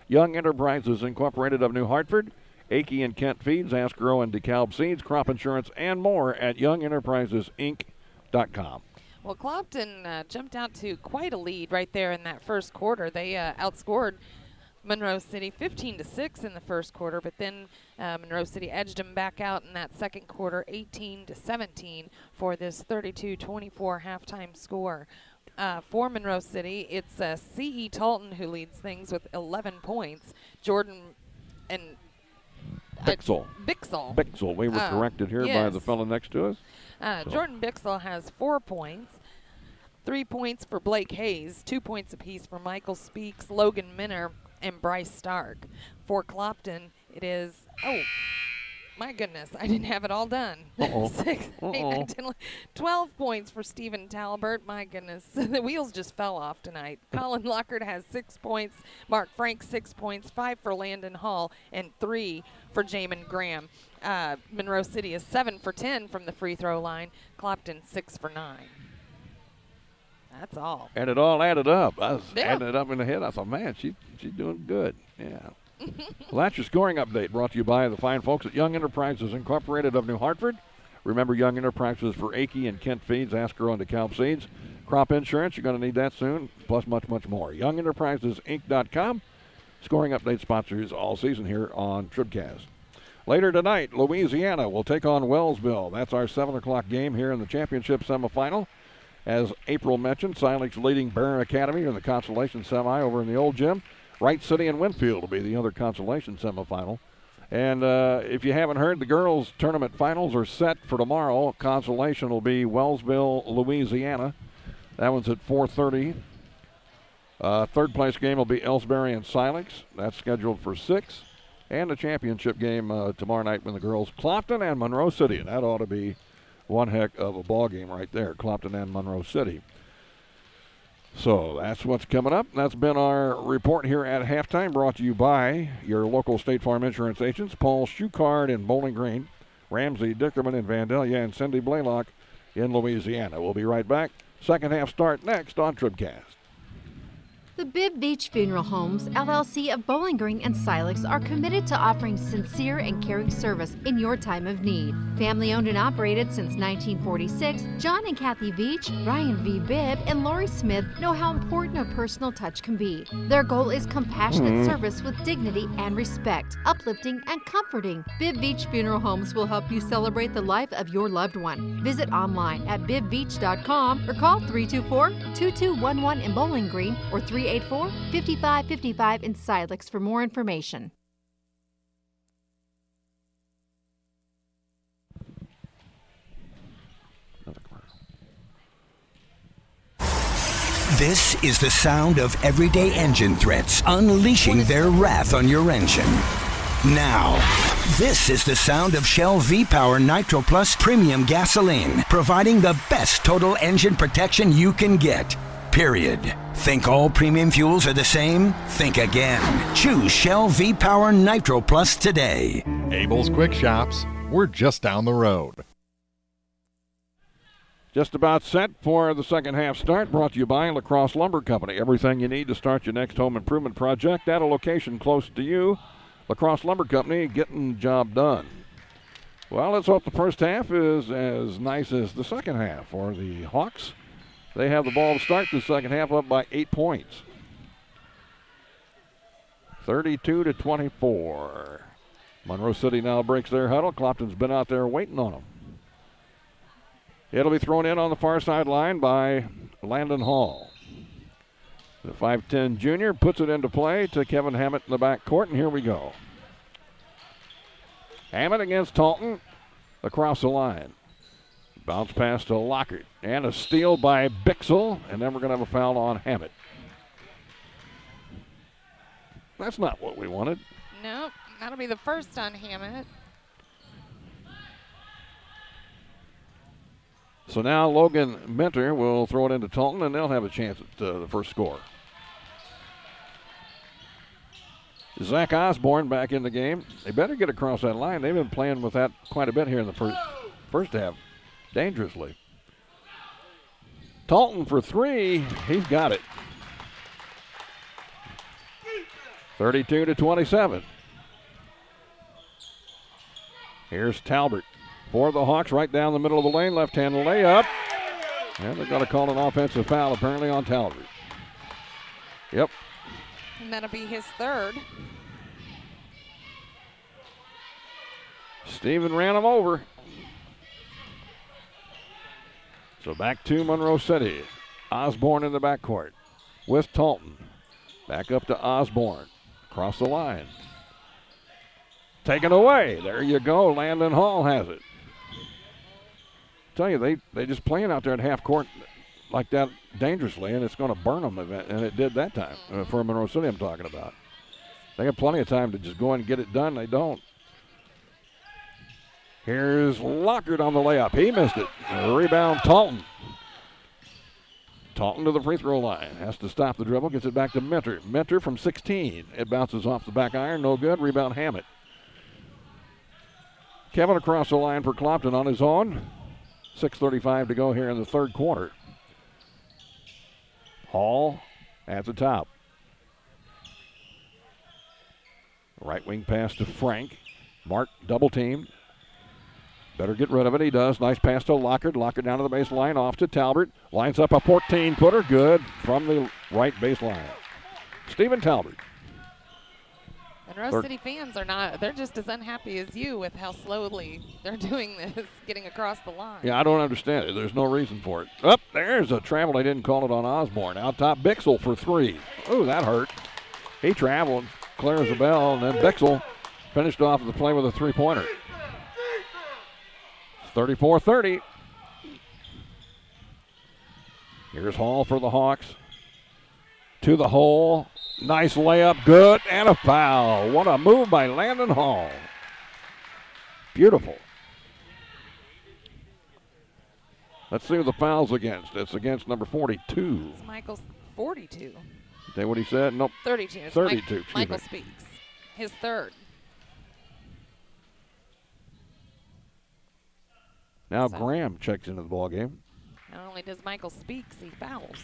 Speaker 2: Young Enterprises Incorporated of New Hartford, Akey and Kent Feeds, Asgrow and DeKalb Seeds, Crop Insurance, and more at YoungEnterprisesInc.com.
Speaker 3: Well, Clopton jumped out to quite a lead right there in that first quarter. They outscored Monroe City 15-6 in the first quarter, but then Monroe City edged them back out in that second quarter 18-17 for this 32-24 halftime score. For Monroe City, it's C.E. Talton who leads things with 11 points. Jordan and
Speaker 2: Bixel.
Speaker 3: Bixel.
Speaker 2: We were corrected here by the fellow next to us.
Speaker 3: Jordan Bixel has 4 points. 3 points for Blake Hayes, 2 points apiece for Michael Speaks, Logan Minner, and Bryce Stark. For Clopton, it is, my goodness, I didn't have it all done. 6, 8, 9, 10, 12 points for Stephen Talbert. My goodness, the wheels just fell off tonight. Colin Lockhart has 6 points. Mark Frank, 6 points. 5 for Landon Hall, and 3 for Jamin Graham. Monroe City is 7 for 10 from the free throw line. Clopton 6 for 9. That's all.
Speaker 2: And it all added up. I was adding it up in the head. I thought, man, she's doing good. Yeah. Well, that's your scoring update brought to you by the fine folks at Young Enterprises Incorporated of New Hartford. Remember, Young Enterprises for Akey and Kent Feeds, Asgrow and DeKalb Seeds. Crop insurance, you're going to need that soon, plus much, much more. YoungEnterprisesInc.com. Scoring update sponsors all season here on TribCast. Later tonight, Louisiana will take on Wellsville. That's our 7 o'clock game here in the championship semifinal. As April mentioned, Silex leading Barron Academy in the consolation semi over in the old gym. Wright City and Winfield will be the other consolation semifinal. And if you haven't heard, the girls' tournament finals are set for tomorrow. Consolation will be Wellsville, Louisiana. That one's at 4:30. Third place game will be Ellsbury and Silex. That's scheduled for 6. And the championship game tomorrow night when the girls Clopton and Monroe City. And that ought to be one heck of a ball game right there, Clopton and Monroe City. So that's what's coming up. That's been our report here at halftime, brought to you by your local State Farm insurance agents, Paul Schuchard in Bowling Green, Ramsey Dickerman in Vandalia, and Cindy Blaylock in Louisiana. We'll be right back. Second half start next on TribCast.
Speaker 13: The Bibb Beach Funeral Homes, LLC of Bowling Green and Silex are committed to offering sincere and caring service in your time of need. Family owned and operated since 1946, John and Kathy Beach, Ryan V. Bibb, and Lori Smith know how important a personal touch can be. Their goal is compassionate service with dignity and respect, uplifting and comforting. Bibb Beach Funeral Homes will help you celebrate the life of your loved one. Visit online at bibbbeach.com or call 324-2211 in Bowling Green or 384-5555 in Silex for more information.
Speaker 16: This is the sound of everyday engine threats unleashing their wrath on your engine. Now, this is the sound of Shell V-Power Nitro Plus Premium Gasoline, providing the best total engine protection you can get. Period. Think all premium fuels are the same? Think again. Choose Shell V-Power Nitro Plus today.
Speaker 4: Abel's Quick Shops. We're just down the road.
Speaker 2: Just about set for the second half start, brought to you by La Crosse Lumber Company. Everything you need to start your next home improvement project at a location close to you. La Crosse Lumber Company, getting the job done. Well, let's hope the first half is as nice as the second half for the Hawks. They have the ball to start the second half, up by 8 points. 32-24. Monroe City now breaks their huddle. Clopton's been out there waiting on them. It'll be thrown in on the far sideline by Landon Hall. The 5'10 junior puts it into play to Kevin Hammett in the back court, and here we go. Hammett against Talton across the line. Bounce pass to Lockhart. And a steal by Bixel. And then we're going to have a foul on Hammett. That's not what we wanted.
Speaker 3: Nope. That'll be the first on Hammett.
Speaker 2: So now Logan Minter will throw it into Talton, and they'll have a chance at the first score. Zach Osborne back in the game. They better get across that line. They've been playing with that quite a bit here in the first half. Dangerously. Talton for three. He's got it. 32-27. Here's Talbert for the Hawks right down the middle of the lane. Left-hand layup. And they're going to call an offensive foul apparently on Talbert. Yep.
Speaker 3: And that'll be his third.
Speaker 2: Steven ran him over. So back to Monroe City. Osborne in the backcourt with Talton. Back up to Osborne. Across the line. Taken away. There you go. Landon Hall has it. Tell you, they just playing out there at half court like that dangerously, and it's going to burn them. And it did that time for Monroe City I'm talking about. They have plenty of time to just go in and get it done. They don't. Here's Lockhart on the layup. He missed it. Rebound, Talton. Talton to the free throw line. Has to stop the dribble. Gets it back to Mentor. Mentor from 16. It bounces off the back iron. No good. Rebound, Hammett. Kevin across the line for Clopton on his own. 6:35 to go here in the third quarter. Hall at the top. Right wing pass to Frank. Mark double teamed. Better get rid of it. He does. Nice pass to Lockhart. Lockhart down to the baseline. Off to Talbert. Lines up a 14-footer. Good from the right baseline. Stephen Talbert.
Speaker 3: And Rose City fans are not, they're just as unhappy as you with how slowly they're doing this, getting across the line.
Speaker 2: Yeah, I don't understand it. There's no reason for it. Up there's a travel. They didn't call it on Osborne. Out top, Bixel for three. Ooh, that hurt. He traveled, clears the bell, and then Bixel finished off the play with a three-pointer. 34-30. Here's Hall for the Hawks. To the hole. Nice layup. Good. And a foul. What a move by Landon Hall. Beautiful. Let's see who the foul's against. It's against number 42.
Speaker 3: It's Michael's 42.
Speaker 2: Is that what he said? Nope.
Speaker 3: 32. It's
Speaker 2: 32.
Speaker 3: Michael Speaks. His third.
Speaker 2: Now Graham checks into the ball game.
Speaker 3: Not only does Michael Speaks, he fouls.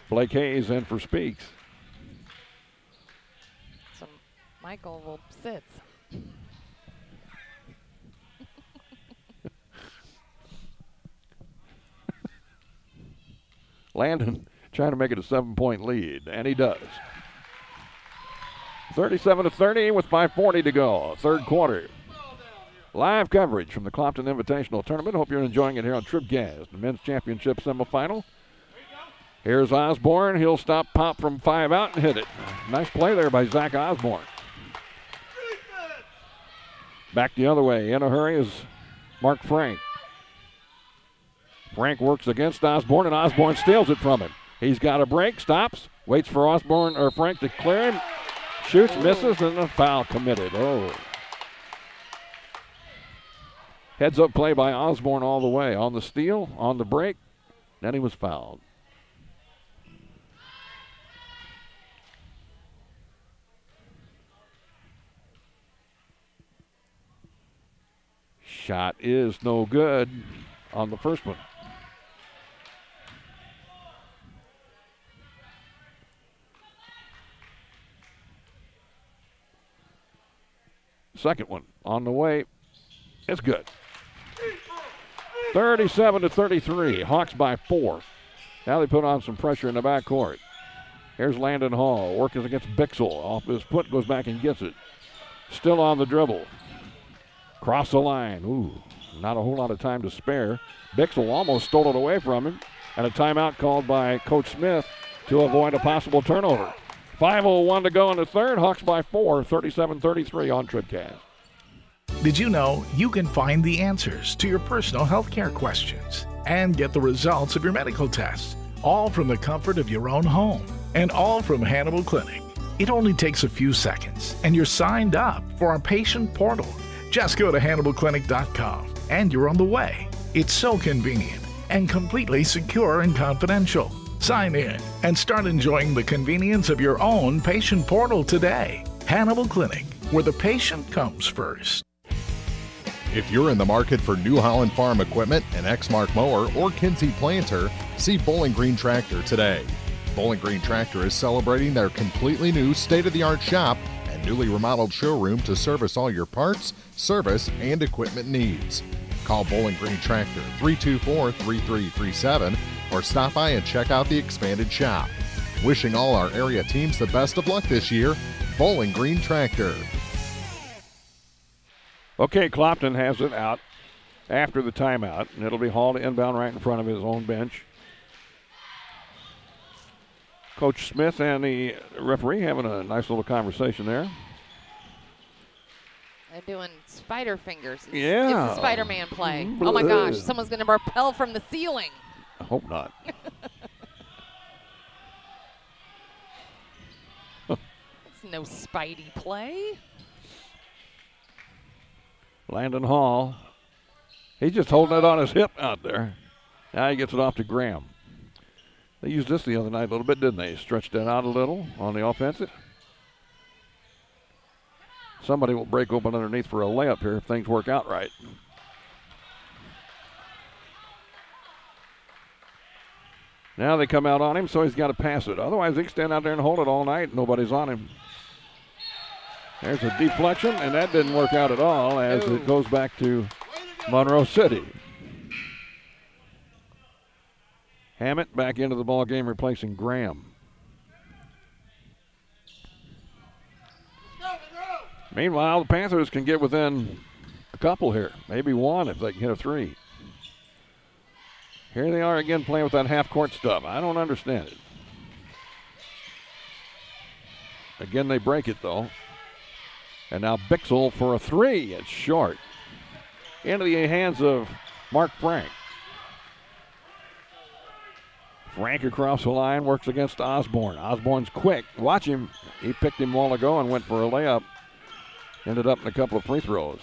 Speaker 2: Blake Hayes in for Speaks.
Speaker 3: So Michael will sit.
Speaker 2: Landon trying to make it a 7-point lead, and he does. 37-30 with 5:40 to go. Third quarter. Live coverage from the Clopton Invitational Tournament. Hope you're enjoying it here on TribCast, the men's championship semifinal. Here's Osborne. He'll stop pop from 5 out and hit it. Nice play there by Zach Osborne. Back the other way. In a hurry is Mark Frank. Frank works against Osborne, and Osborne steals it from him. He's got a break, stops, waits for Osborne or Frank to clear him, shoots, misses, and a foul committed. Oh. Heads up play by Osborne all the way. On the steal, on the break, then he was fouled. Shot is no good on the first one. Second one on the way. It's good. 37-33. Hawks by 4. Now they put on some pressure in the backcourt. Here's Landon Hall working against Bixel. Off his foot, goes back and gets it. Still on the dribble. Cross the line. Ooh, not a whole lot of time to spare. Bixel almost stole it away from him. And a timeout called by Coach Smith to avoid a possible turnover. 5:01 to go in the third. Hawks by 4, 37-33 on TribCast.
Speaker 17: Did you know you can find the answers to your personal health care questions and get the results of your medical tests, all from the comfort of your own home and all from Hannibal Clinic? It only takes a few seconds and you're signed up for our patient portal. Just go to HannibalClinic.com and you're on the way. It's so convenient and completely secure and confidential. Sign in and start enjoying the convenience of your own patient portal today. Hannibal Clinic, where the patient comes first.
Speaker 4: If you're in the market for New Holland Farm equipment, an Exmark mower, or Kinsey planter, see Bowling Green Tractor today. Bowling Green Tractor is celebrating their completely new state-of-the-art shop and newly remodeled showroom to service all your parts, service, and equipment needs. Call Bowling Green Tractor 324-3337 or stop by and check out the expanded shop. Wishing all our area teams the best of luck this year, Bowling Green Tractor.
Speaker 2: Okay, Clopton has it out after the timeout, and it'll be hauled inbound right in front of his own bench. Coach Smith and the referee having a nice little conversation there.
Speaker 3: They're doing spider fingers.
Speaker 2: Yeah.
Speaker 3: It's a Spider-Man play. Oh, my gosh. Someone's going to rappel from the ceiling.
Speaker 2: I hope not.
Speaker 3: It's no Spidey play.
Speaker 2: Landon Hall. He's just holding it on his hip out there. Now he gets it off to Graham. They used this the other night a little bit, didn't they? Stretched that out a little on the offensive. Somebody will break open underneath for a layup here if things work out right. Now they come out on him, so he's got to pass it. Otherwise, he can stand out there and hold it all night. Nobody's on him. There's a deflection, and that didn't work out at all as it goes back to Monroe City. Hammett back into the ball game, replacing Graham. Meanwhile, the Panthers can get within a couple here, maybe one if they can hit a three. Here they are again playing with that half-court stuff. I don't understand it. Again, they break it, though. And now Bixel for a three. It's short. Into the hands of Mark Frank. Frank across the line, works against Osborne. Osborne's quick. Watch him. He picked him a while ago and went for a layup. Ended up in a couple of free throws.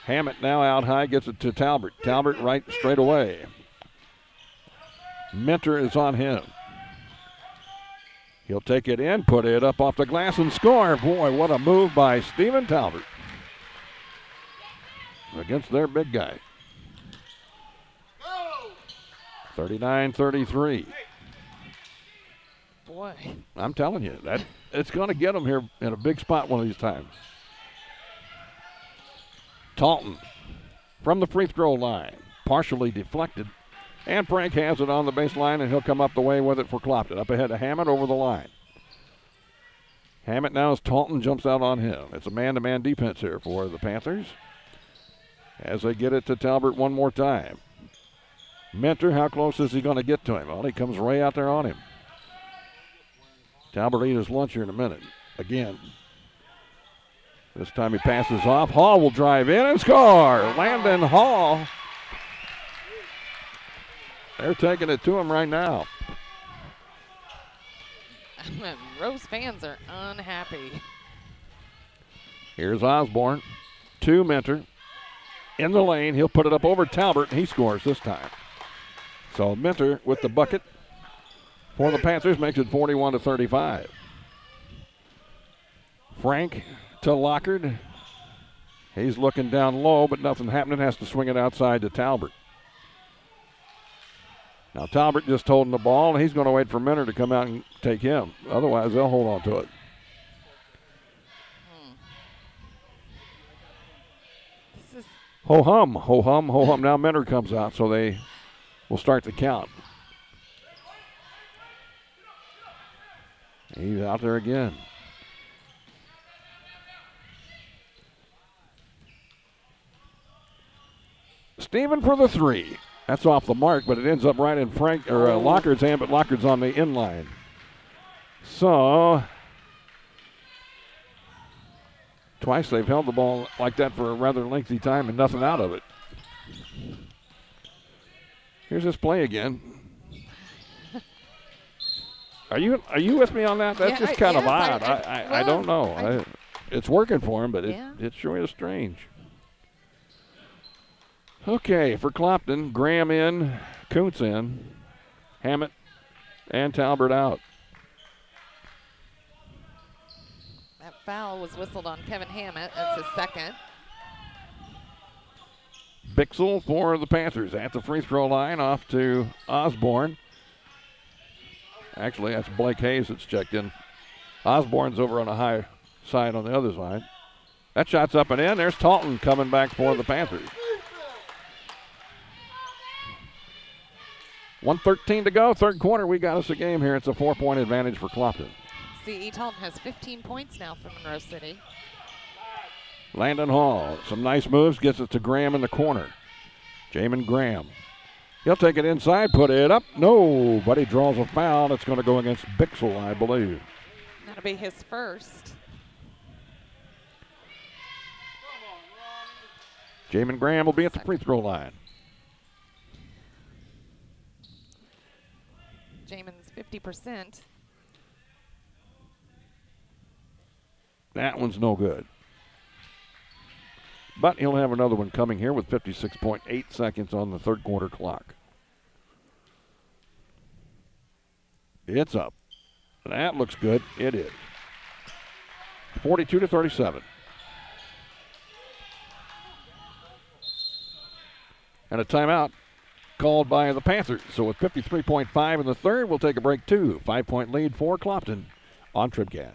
Speaker 2: Hammett now out high, gets it to Talbert. Talbert right straight away. Minter is on him. He'll take it in, put it up off the glass and score. Boy, what a move by Stephen Talbert against their big guy. 39-33.
Speaker 3: Boy.
Speaker 2: I'm telling you, that it's going to get them here in a big spot one of these times. Talton from the free throw line, partially deflected. And Frank has it on the baseline, and he'll come up the way with it for Clopton. Up ahead to Hammett over the line. Hammett now as Talton jumps out on him. It's a man-to-man defense here for the Panthers as they get it to Talbert one more time. Minter, how close is he going to get to him? Well, he comes way out there on him. Talbert eat his lunch here in a minute. Again. This time he passes off. Hall will drive in and score. Landon Hall. They're taking it to him right now.
Speaker 3: Rose fans are unhappy.
Speaker 2: Here's Osborne. To Minter. In the lane. He'll put it up over Talbert, and he scores this time. So Minter with the bucket for the Panthers makes it 41-35. Frank to Lockard. He's looking down low, but nothing happening. Has to swing it outside to Talbert. Now Talbert just holding the ball, and he's going to wait for Minter to come out and take him. Otherwise, they'll hold on to it. Ho hum, ho hum, ho hum. Now Minter comes out, so they will start the count. He's out there again. Steven for the three. That's off the mark, but it ends up right in Lockard's hand, but Lockard's on the inline. So, twice they've held the ball like that for a rather lengthy time and nothing out of it. Here's this play again. Are you with me on that? That's just kind of odd. I don't know. It's working for him, but it sure is strange. Okay, for Clopton, Graham in, Kuntz in, Hammett and Talbert out.
Speaker 3: That foul was whistled on Kevin Hammett. That's his second.
Speaker 2: Bixel for the Panthers at the free throw line, off to Osborne. Actually, that's Blake Hayes that's checked in. Osborne's over on the high side on the other side. That shot's up and in. There's Talton coming back for the Panthers. 1:13 to go, third quarter. We got us a game here. It's a 4-point advantage for Clopton.
Speaker 3: C.E. Talton has 15 points now for Monroe City.
Speaker 2: Landon Hall, some nice moves, gets it to Graham in the corner. Jamin Graham. He'll take it inside, put it up. No, but he draws a foul. It's going to go against Bixel, I believe.
Speaker 3: That'll be his first.
Speaker 2: Jamin Graham will be at the free throw line.
Speaker 3: Jamin's 50%.
Speaker 2: That one's no good. But he'll have another one coming here with 56.8 seconds on the third quarter clock. It's up. That looks good. It is. 42-37. And a timeout called by the Panthers. So with 53.5 in the third, we'll take a break too. 5-point lead for Clopton on TribCast.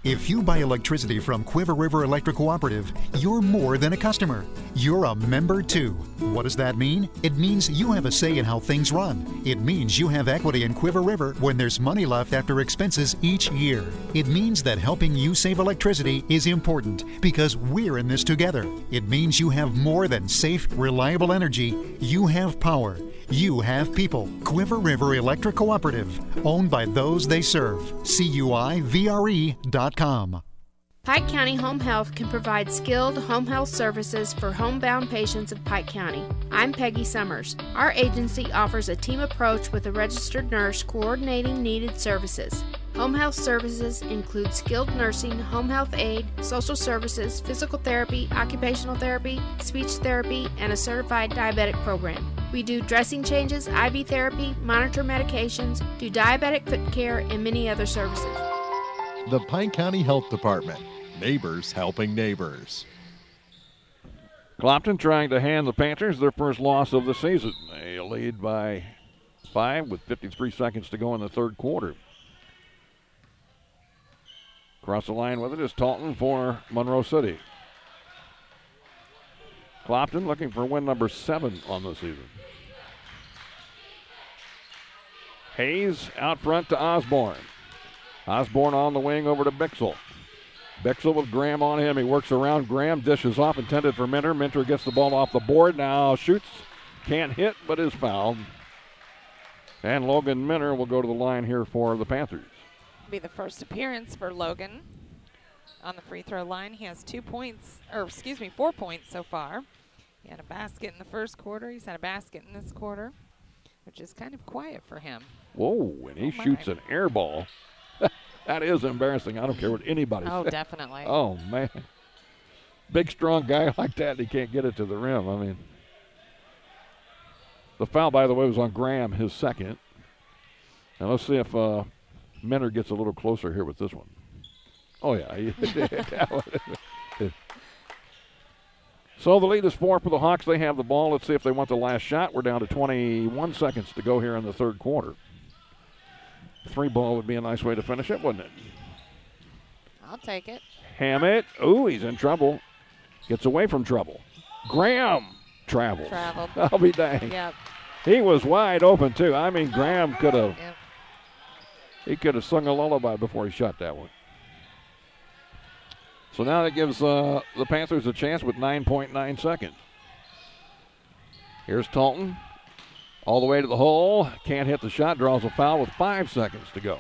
Speaker 5: If you buy electricity from Quiver River Electric Cooperative, you're more than a customer. You're a member too. What does that mean? It means you have a say in how things run. It means you have equity in Quiver River when there's money left after expenses each year. It means that helping you save electricity is important because we're in this together. It means you have more than safe, reliable energy. You have power. You have people. Quiver River Electric Cooperative, owned by those they serve. CUIVRE.com.
Speaker 6: Pike County Home Health can provide skilled home health services for homebound patients of Pike County. I'm Peggy Summers. Our agency offers a team approach with a registered nurse coordinating needed services. Home health services include skilled nursing, home health aid, social services, physical therapy, occupational therapy, speech therapy, and a certified diabetic program. We do dressing changes, IV therapy, monitor medications, do diabetic foot care, and many other services.
Speaker 4: The Pike County Health Department. Neighbors helping neighbors.
Speaker 2: Clopton trying to hand the Panthers their first loss of the season. They lead by 5 with 53 seconds to go in the third quarter. Across the line with it is Talton for Monroe City. Clopton looking for win number 7 on the season. Hayes out front to Osborne. Osborne on the wing over to Bixel. Bixel with Graham on him. He works around Graham, dishes off, intended for Minter. Minter gets the ball off the board. Now shoots, can't hit, but is fouled. And Logan Minter will go to the line here for the Panthers.
Speaker 3: Be the first appearance for Logan on the free throw line. He has 4 points so far. He had a basket in the first quarter. He's had a basket in this quarter, which is kind of quiet for him.
Speaker 2: Whoa, and he shoots an air ball. That is embarrassing. I don't care what anybody says.
Speaker 3: Oh, definitely.
Speaker 2: Oh, man. Big, strong guy like that, and he can't get it to the rim. I mean, the foul, by the way, was on Graham, his second. Now let's see if Minter gets a little closer here with this one. Oh, yeah. So the lead is 4 for the Hawks. They have the ball. Let's see if they want the last shot. We're down to 21 seconds to go here in the third quarter. 3 ball would be a nice way to finish it, wouldn't it?
Speaker 3: I'll take it.
Speaker 2: Hammett. Ooh, he's in trouble. Gets away from trouble. Graham travels.
Speaker 3: Traveled.
Speaker 2: I'll be dang.
Speaker 3: Yep.
Speaker 2: He was wide open, too. I mean, Graham could have. Yep. He could have sung a lullaby before he shot that one. So now that gives the Panthers a chance with 9.9 seconds. Here's Talton. All the way to the hole. Can't hit the shot. Draws a foul with 5 seconds to go.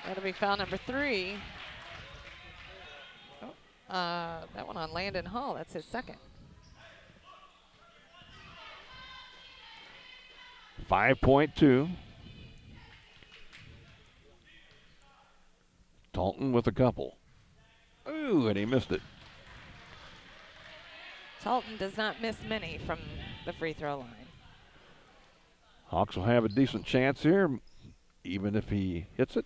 Speaker 3: That'll be foul number 3. That one on Landon Hall. That's his second.
Speaker 2: 5.2. Talton with a couple. Ooh, and he missed it.
Speaker 3: Talton does not miss many from the free throw line.
Speaker 2: Hawks will have a decent chance here, even if he hits it,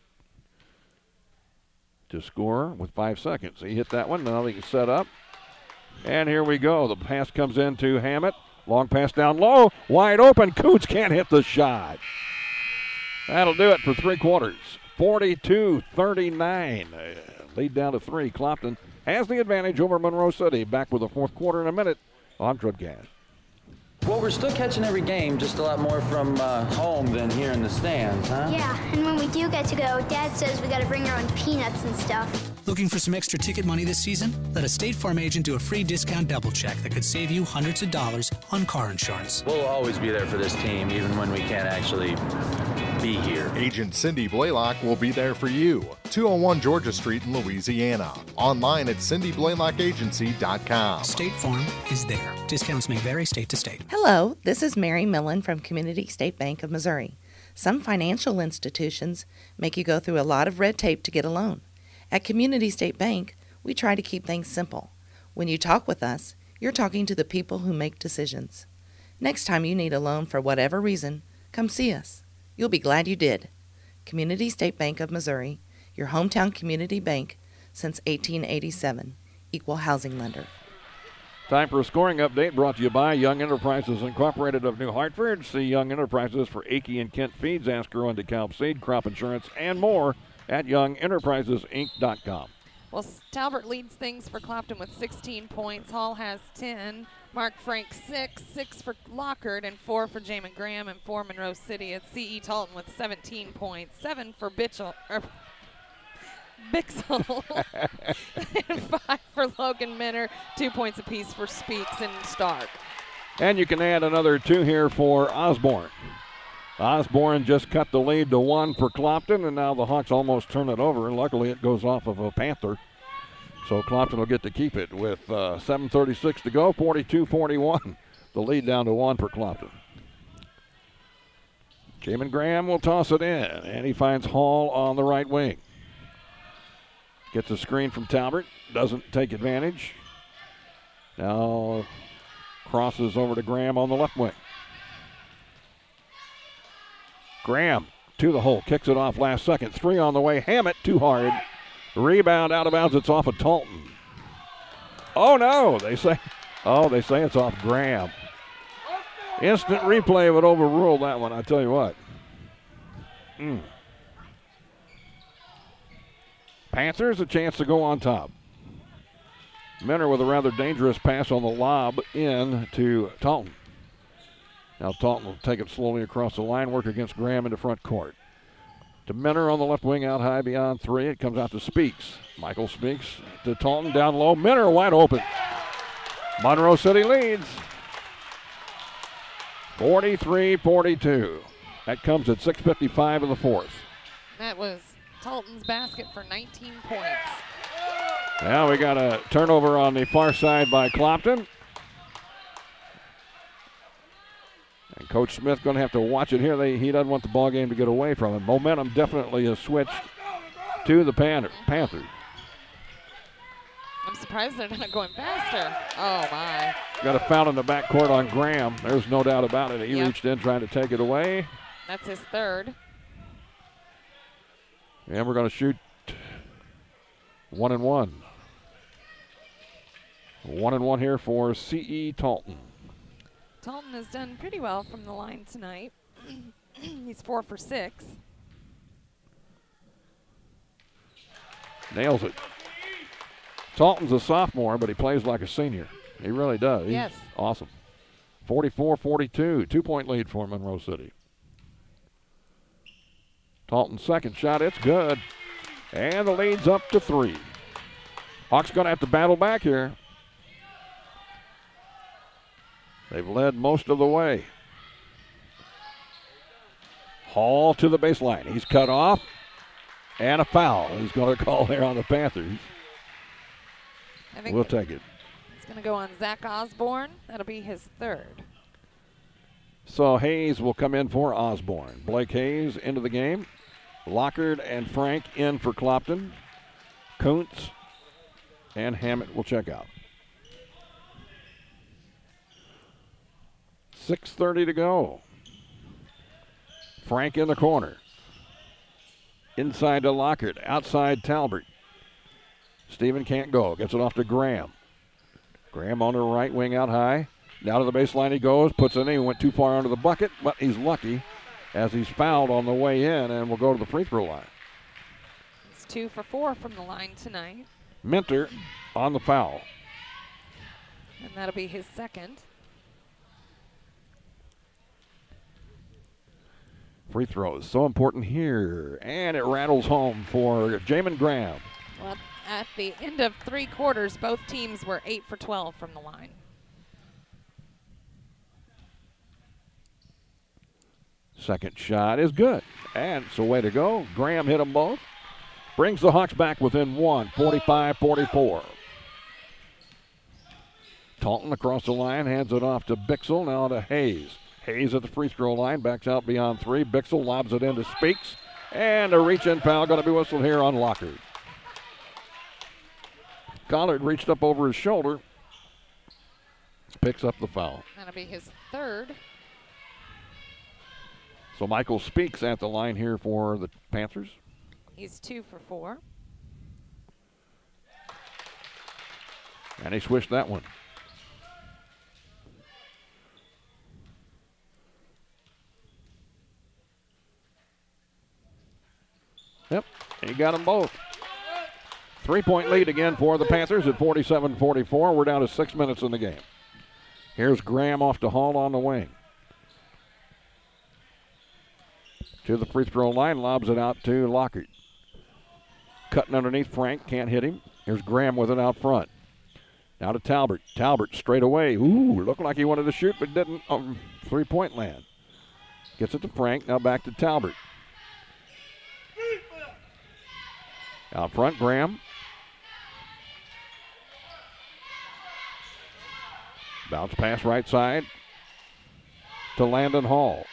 Speaker 2: to score with 5 seconds. He hit that one. Now they can set up. And here we go. The pass comes into Hammett. Long pass down low. Wide open. Coots can't hit the shot. That'll do it for 3 quarters. 42-39. Lead down to 3. Clopton has the advantage over Monroe City. Back with the 4th quarter in a minute on TribCast.
Speaker 7: Well, we're still catching every game, just a lot more from home than here in the stands, huh?
Speaker 8: Yeah, and when we do get to go, Dad says we got to bring our own peanuts and stuff.
Speaker 9: Looking for some extra ticket money this season? Let a State Farm agent do a free discount double check that could save you hundreds of dollars on car insurance.
Speaker 7: We'll always be there for this team, even when we can't actually be here.
Speaker 4: Agent Cindy Blaylock will be there for you. 201 Georgia Street in Louisiana. Online at cindyblaylockagency.com.
Speaker 9: State Farm is there. Discounts may vary state to state.
Speaker 18: Hello, this is Mary Millen from Community State Bank of Missouri. Some financial institutions make you go through a lot of red tape to get a loan. At Community State Bank, we try to keep things simple. When you talk with us, you're talking to the people who make decisions. Next time you need a loan for whatever reason, come see us. You'll be glad you did. Community State Bank of Missouri, your hometown community bank since 1887. Equal housing lender.
Speaker 2: Time for a scoring update brought to you by Young Enterprises Incorporated of New Hartford. See Young Enterprises for Akey and Kent Feeds, Asker and DeKalb Seed, crop insurance, and more at YoungEnterprisesInc.com.
Speaker 3: Well, Talbert leads things for Clopton with 16 points. Hall has 10. Mark Frank 6 for Lockard, and 4 for Jamin Graham, and 4 Monroe City. It's C.E. Talton with 17 points, 7 for Bixel, and 5 for Logan Minner, 2 points apiece for Speaks and Stark.
Speaker 2: And you can add another 2 here for Osborne. Osborne just cut the lead to 1 for Clopton, and now the Hawks almost turn it over. Luckily, it goes off of a Panther. So Clopton will get to keep it with 7:36 to go, 42-41. The lead down to 1 for Clopton. Jamin Graham will toss it in, and he finds Hall on the right wing. Gets a screen from Talbert, doesn't take advantage. Now crosses over to Graham on the left wing. Graham to the hole, kicks it off last second. 3 on the way. Hammett too hard. Rebound out of bounds. It's off of Talton. Oh no, they say it's off Graham. Instant replay would overrule that one, I tell you what. Panthers a chance to go on top. Minner with a rather dangerous pass on the lob in to Talton. Now Talton will take it slowly across the line, work against Graham into front court. To Minner on the left wing, out high beyond 3. It comes out to Speaks. Michael Speaks to Talton, down low. Minner wide open. Monroe City leads 43-42. That comes at 6:55 of the 4th.
Speaker 3: That was Talton's basket for 19 points.
Speaker 2: Now we got a turnover on the far side by Clopton. And Coach Smith going to have to watch it here. He doesn't want the ball game to get away from him. Momentum definitely has switched to the Panthers.
Speaker 3: I'm surprised they're not going faster. Oh, my.
Speaker 2: Got a foul in the backcourt on Graham. There's no doubt about it. He reached in trying to take it away.
Speaker 3: That's his 3rd.
Speaker 2: And we're going to shoot 1 and 1. 1 and 1 here for C.E. Talton.
Speaker 3: Talton has done pretty well from the line tonight. He's 4 for 6.
Speaker 2: Nails it. Talton's a sophomore, but he plays like a senior. He really does.
Speaker 3: Yes.
Speaker 2: He's awesome. 44-42, 2-point lead for Monroe City. Talton's second shot, it's good. And the lead's up to 3. Hawks going to have to battle back here. They've led most of the way. Hall to the baseline. He's cut off. And a foul. He's going to call there on the Panthers. We'll take it.
Speaker 3: It's going to go on Zach Osborne. That'll be his 3rd.
Speaker 2: So Hayes will come in for Osborne. Blake Hayes into the game. Lockard and Frank in for Clopton. Kuntz and Hammett will check out. 6:30 to go. Frank in the corner. Inside to Lockard. Outside Talbert. Stephen can't go. Gets it off to Graham. Graham on the right wing out high. Down to the baseline he goes, puts it in. He went too far under the bucket, but he's lucky as he's fouled on the way in and will go to the free throw line.
Speaker 3: It's 2 for 4 from the line tonight.
Speaker 2: Minter on the foul.
Speaker 3: And that'll be his second.
Speaker 2: Free throws, so important here. And it rattles home for Jamin Graham.
Speaker 3: Well, at the end of 3 quarters, both teams were 8 for 12 from the line.
Speaker 2: Second shot is good. And it's a way to go. Graham hit them both. Brings the Hawks back within 1, 45-44. Taunton across the line, hands it off to Bixel, now to Hayes. Hayes at the free throw line, backs out beyond 3. Bixel lobs it into Speaks. And a reach-in foul going to be whistled here on Lockhart. Collard reached up over his shoulder. Picks up the foul.
Speaker 3: That'll be his third.
Speaker 2: So Michael Speaks at the line here for the Panthers.
Speaker 3: He's 2 for 4.
Speaker 2: And he swished that one. Yep, he got them both. 3-point lead again for the Panthers at 47-44. We're down to 6 minutes in the game. Here's Graham off to Hall on the wing. To the free throw line, lobs it out to Lockhart. Cutting underneath Frank, can't hit him. Here's Graham with it out front. Now to Talbert. Talbert straight away. Ooh, looked like he wanted to shoot, but didn't. 3-point land. Gets it to Frank, now back to Talbert. Out front, Graham. Bounce pass right side to Landon Hall.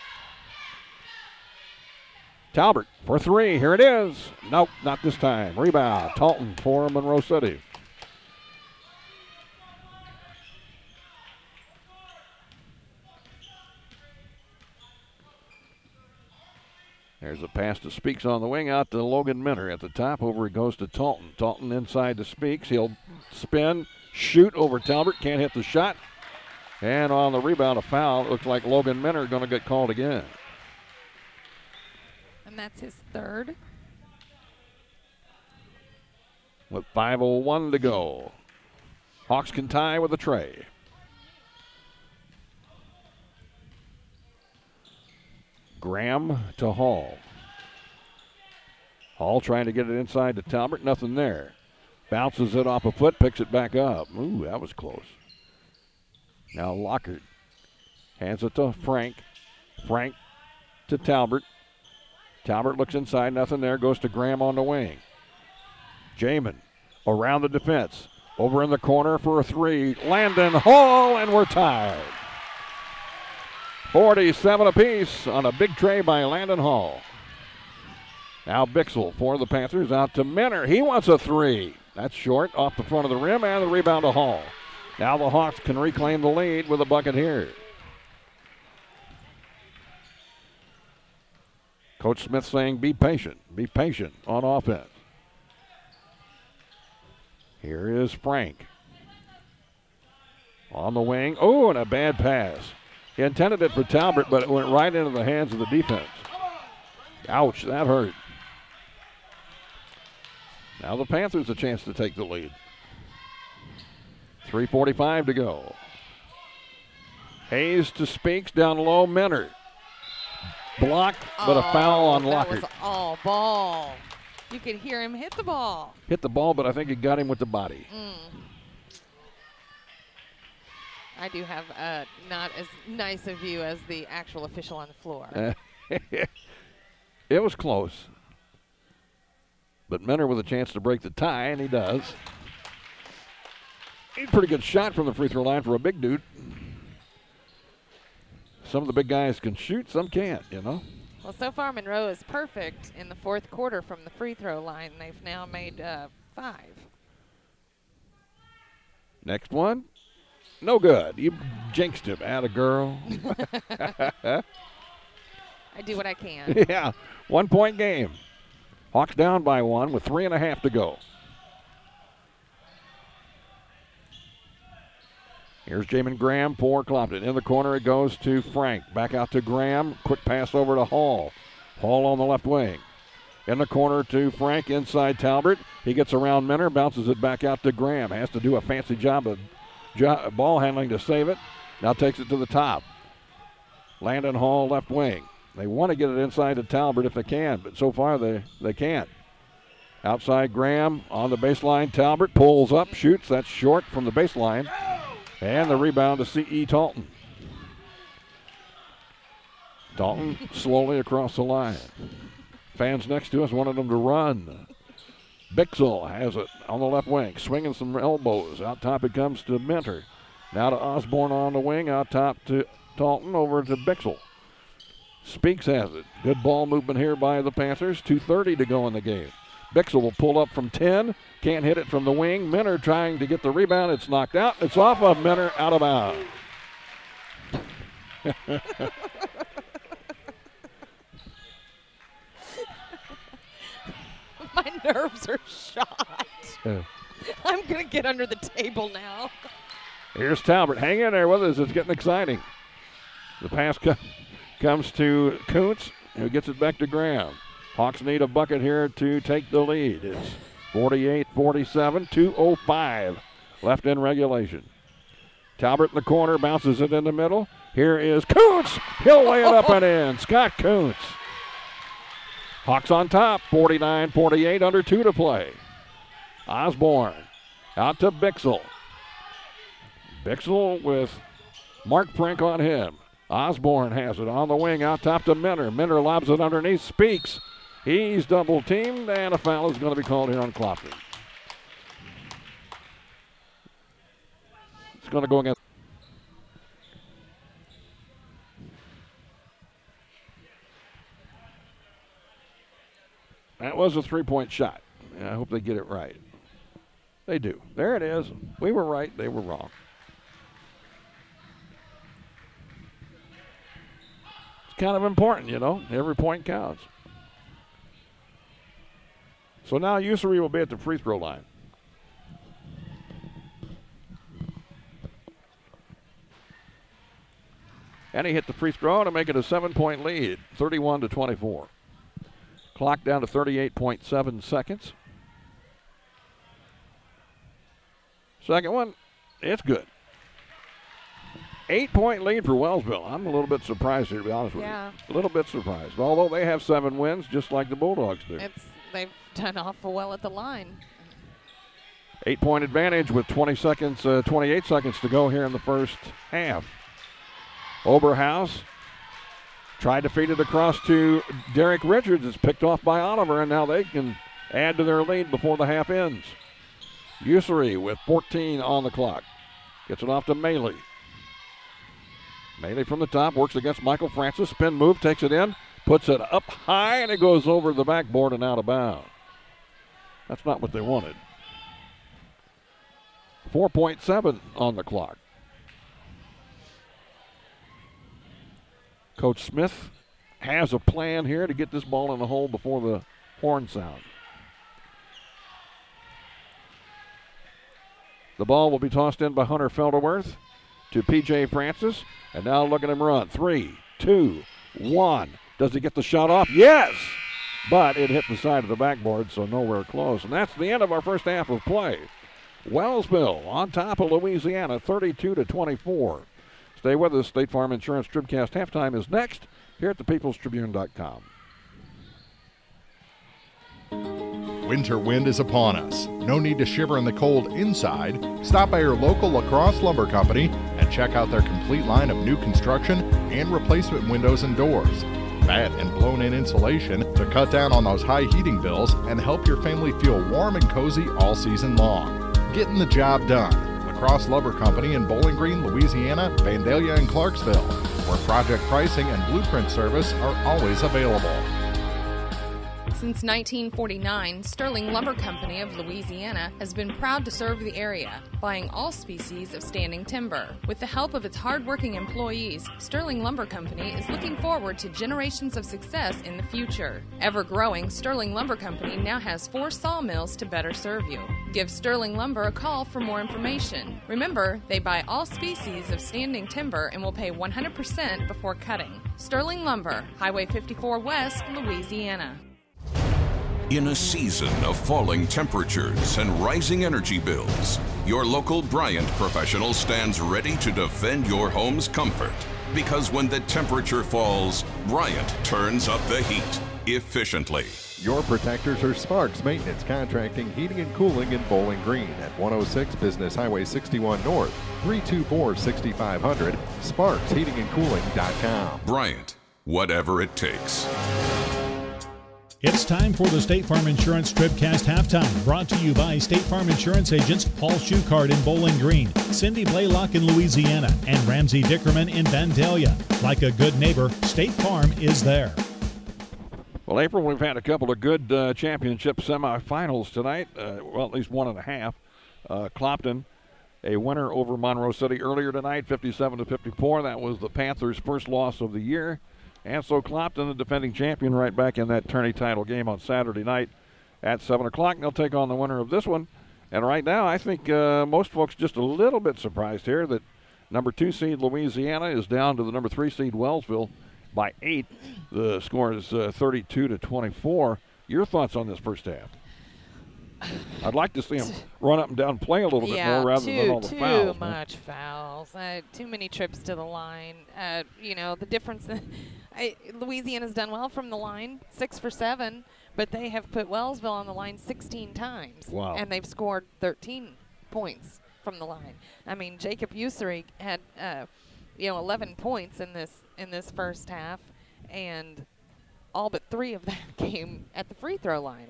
Speaker 2: Talbert for 3. Here it is. Nope, not this time. Rebound. Taunton for Monroe City. There's a pass to Speaks on the wing, out to Logan Minter at the top. Over he goes to Taunton. Taunton inside to Speaks. He'll spin, shoot over Talbert. Can't hit the shot. And on the rebound, a foul. It looks like Logan Minter going to get called again.
Speaker 3: And that's his third.
Speaker 2: With 5:01 to go. Hawks can tie with a tray. Graham to Hall. Hall trying to get it inside to Talbert. Nothing there. Bounces it off a foot, picks it back up. Ooh, that was close. Now Lockhart hands it to Frank. Frank to Talbert. Talbert looks inside, nothing there. Goes to Graham on the wing. Jamin around the defense. Over in the corner for a 3. Landon Hall, and we're tied. 47 apiece on a big tray by Landon Hall. Now Bixel for the Panthers, out to Minter. He wants a 3. That's short, off the front of the rim, and the rebound to Hall. Now the Hawks can reclaim the lead with a bucket here. Coach Smith saying be patient on offense. Here is Frank. On the wing. Oh, and a bad pass. He intended it for Talbert, but it went right into the hands of the defense. Ouch, that hurt. Now the Panthers a chance to take the lead. 3:45 to go. Hayes to Speaks, down low, Minter. Blocked, but a foul on Lockhart.
Speaker 3: That was all ball. You could hear him hit the ball.
Speaker 2: Hit the ball, but I think he got him with the body.
Speaker 3: I do have not as nice a view as the actual official on the floor.
Speaker 2: It was close. But Minter with a chance to break the tie, and he does. He's a pretty good shot from the free throw line for a big dude. Some of the big guys can shoot, some can't, you know.
Speaker 3: Well, so far Monroe is perfect in the fourth quarter from the free throw line. They've now made 5.
Speaker 2: Next one. No good. You jinxed him. Atta girl.
Speaker 3: I do what I can.
Speaker 2: Yeah. 1-point game. Hawks down by 1 with 3.5 to go. Here's Jamin Graham for Clopton. In the corner it goes to Frank. Back out to Graham. Quick pass over to Hall. Hall on the left wing. In the corner to Frank, inside Talbert. He gets around Minner, bounces it back out to Graham. Has to do a fancy job of ball handling to save it. Now takes it to the top. Landon Hall left wing. They want to get it inside to Talbert if they can, but so far they can't. Outside Graham on the baseline. Talbert pulls up, shoots. That's short from the baseline. And the rebound to C.E. Talton. Dalton slowly across the line. Fans next to us wanted him to run. Bixel has it on the left wing, swinging some elbows. Out top it comes to Minter. Now to Osborne on the wing, out top to Talton, over to Bixel. Speaks has it. Good ball movement here by the Panthers. 2:30 to go in the game. Bixel will pull up from 10. Can't hit it from the wing. Minter trying to get the rebound. It's knocked out. It's off of Minter, out of bounds.
Speaker 3: My nerves are shot. I'm going to get under the table now.
Speaker 2: Here's Talbert. Hang in there with us. It's getting exciting. The pass comes to Kuntz, who gets it back to Graham. Hawks need a bucket here to take the lead. It's 48-47, 2:05 left in regulation. Talbert in the corner, bounces it in the middle. Here is Kuntz. He'll lay it up and in. Scott Kuntz. Hawks on top, 49-48, under 2 to play. Osborne out to Bixel. Bixel with Mark Frank on him. Osborne has it on the wing, out top to Minter. Minter lobs it underneath, Speaks. He's double teamed, and a foul is going to be called here on Clopton. It's going to go against. That was a three-point shot. I hope they get it right. They do. There it is. We were right. They were wrong. It's kind of important, you know. Every point counts. So now Ussery will be at the free throw line. And he hit the free throw to make it a 7-point lead, 31-24. Clock down to 38.7 seconds. Second one, it's good. 8-point lead for Wellsville. I'm a little bit surprised here, to be honest with you. A little bit surprised. Although they have 7 wins, just like the Bulldogs do.
Speaker 3: They've done awful well at the line.
Speaker 2: 8-point advantage with 28 seconds to go here in the first half. Oberhaus tried to feed it across to Derek Richards. It's picked off by Oliver, and now they can add to their lead before the half ends. Ussery with 14 on the clock. Gets it off to Maley. Maley from the top, works against Michael Francis. Spin move, takes it in, puts it up high, and it goes over the backboard and out of bounds. That's not what they wanted. 4.7 on the clock. Coach Smith has a plan here to get this ball in the hole before the horn sound. The ball will be tossed in by Hunter Felderworth to P.J. Francis. And now look at him run. 3, 2, 1. Does he get the shot off? Yes! But it hit the side of the backboard, so nowhere close. And that's the end of our first half of play. Wellsville on top of Louisiana, 32-24. Stay with us. State Farm Insurance TribCast halftime is next here at thepeoplestribune.com.
Speaker 4: Winter wind is upon us. No need to shiver in the cold inside. Stop by your local La Crosse Lumber Company and check out their complete line of new construction and replacement windows and doors. Matte and blown-in insulation to cut down on those high heating bills and help your family feel warm and cozy all season long. Getting the job done. La Crosse Lumber Company in Bowling Green, Louisiana, Vandalia, and Clarksville, where project pricing and blueprint service are always available.
Speaker 11: Since 1949, Sterling Lumber Company of Louisiana has been proud to serve the area, buying all species of standing timber. With the help of its hard-working employees, Sterling Lumber Company is looking forward to generations of success in the future. Ever-growing, Sterling Lumber Company now has 4 sawmills to better serve you. Give Sterling Lumber a call for more information. Remember, they buy all species of standing timber and will pay 100% before cutting. Sterling Lumber, Highway 54 West, Louisiana.
Speaker 12: In a season of falling temperatures and rising energy bills, your local Bryant professional stands ready to defend your home's comfort. Because when the temperature falls, Bryant turns up the heat efficiently.
Speaker 4: Your protectors are Sparks Maintenance Contracting, Heating and Cooling in Bowling Green at 106 Business Highway 61 North, 324-6500, sparksheatingandcooling.com.
Speaker 12: Bryant, whatever it takes.
Speaker 1: It's time for the State Farm Insurance TribCast Halftime, brought to you by State Farm Insurance agents Paul Schuchard in Bowling Green, Cindy Blaylock in Louisiana, and Ramsey Dickerman in Vandalia. Like a good neighbor, State Farm is there.
Speaker 2: Well, April, we've had a couple of good championship semifinals tonight. Well, at least one and a half. Clopton, a winner over Monroe City earlier tonight, 57-54. That was the Panthers' first loss of the year. And so Clopton, the defending champion, right back in that tourney title game on Saturday night at 7 o'clock. They'll take on the winner of this one. And right now, I think most folks just a little bit surprised here that number 2 seed Louisiana is down to the number 3 seed Wellsville by 8. The score is 32-24. Your thoughts on this first half? I'd like to see them run up and down and play a little bit more rather than all the fouls.
Speaker 3: Too much fouls. Too many trips to the line. The difference. Louisiana's done well from the line, 6 for 7, but they have put Wellsville on the line 16 times.
Speaker 2: Wow.
Speaker 3: And they've scored 13 points from the line. I mean, Jacob Ussery had 11 points in this first half, and all but 3 of that came at the free throw line.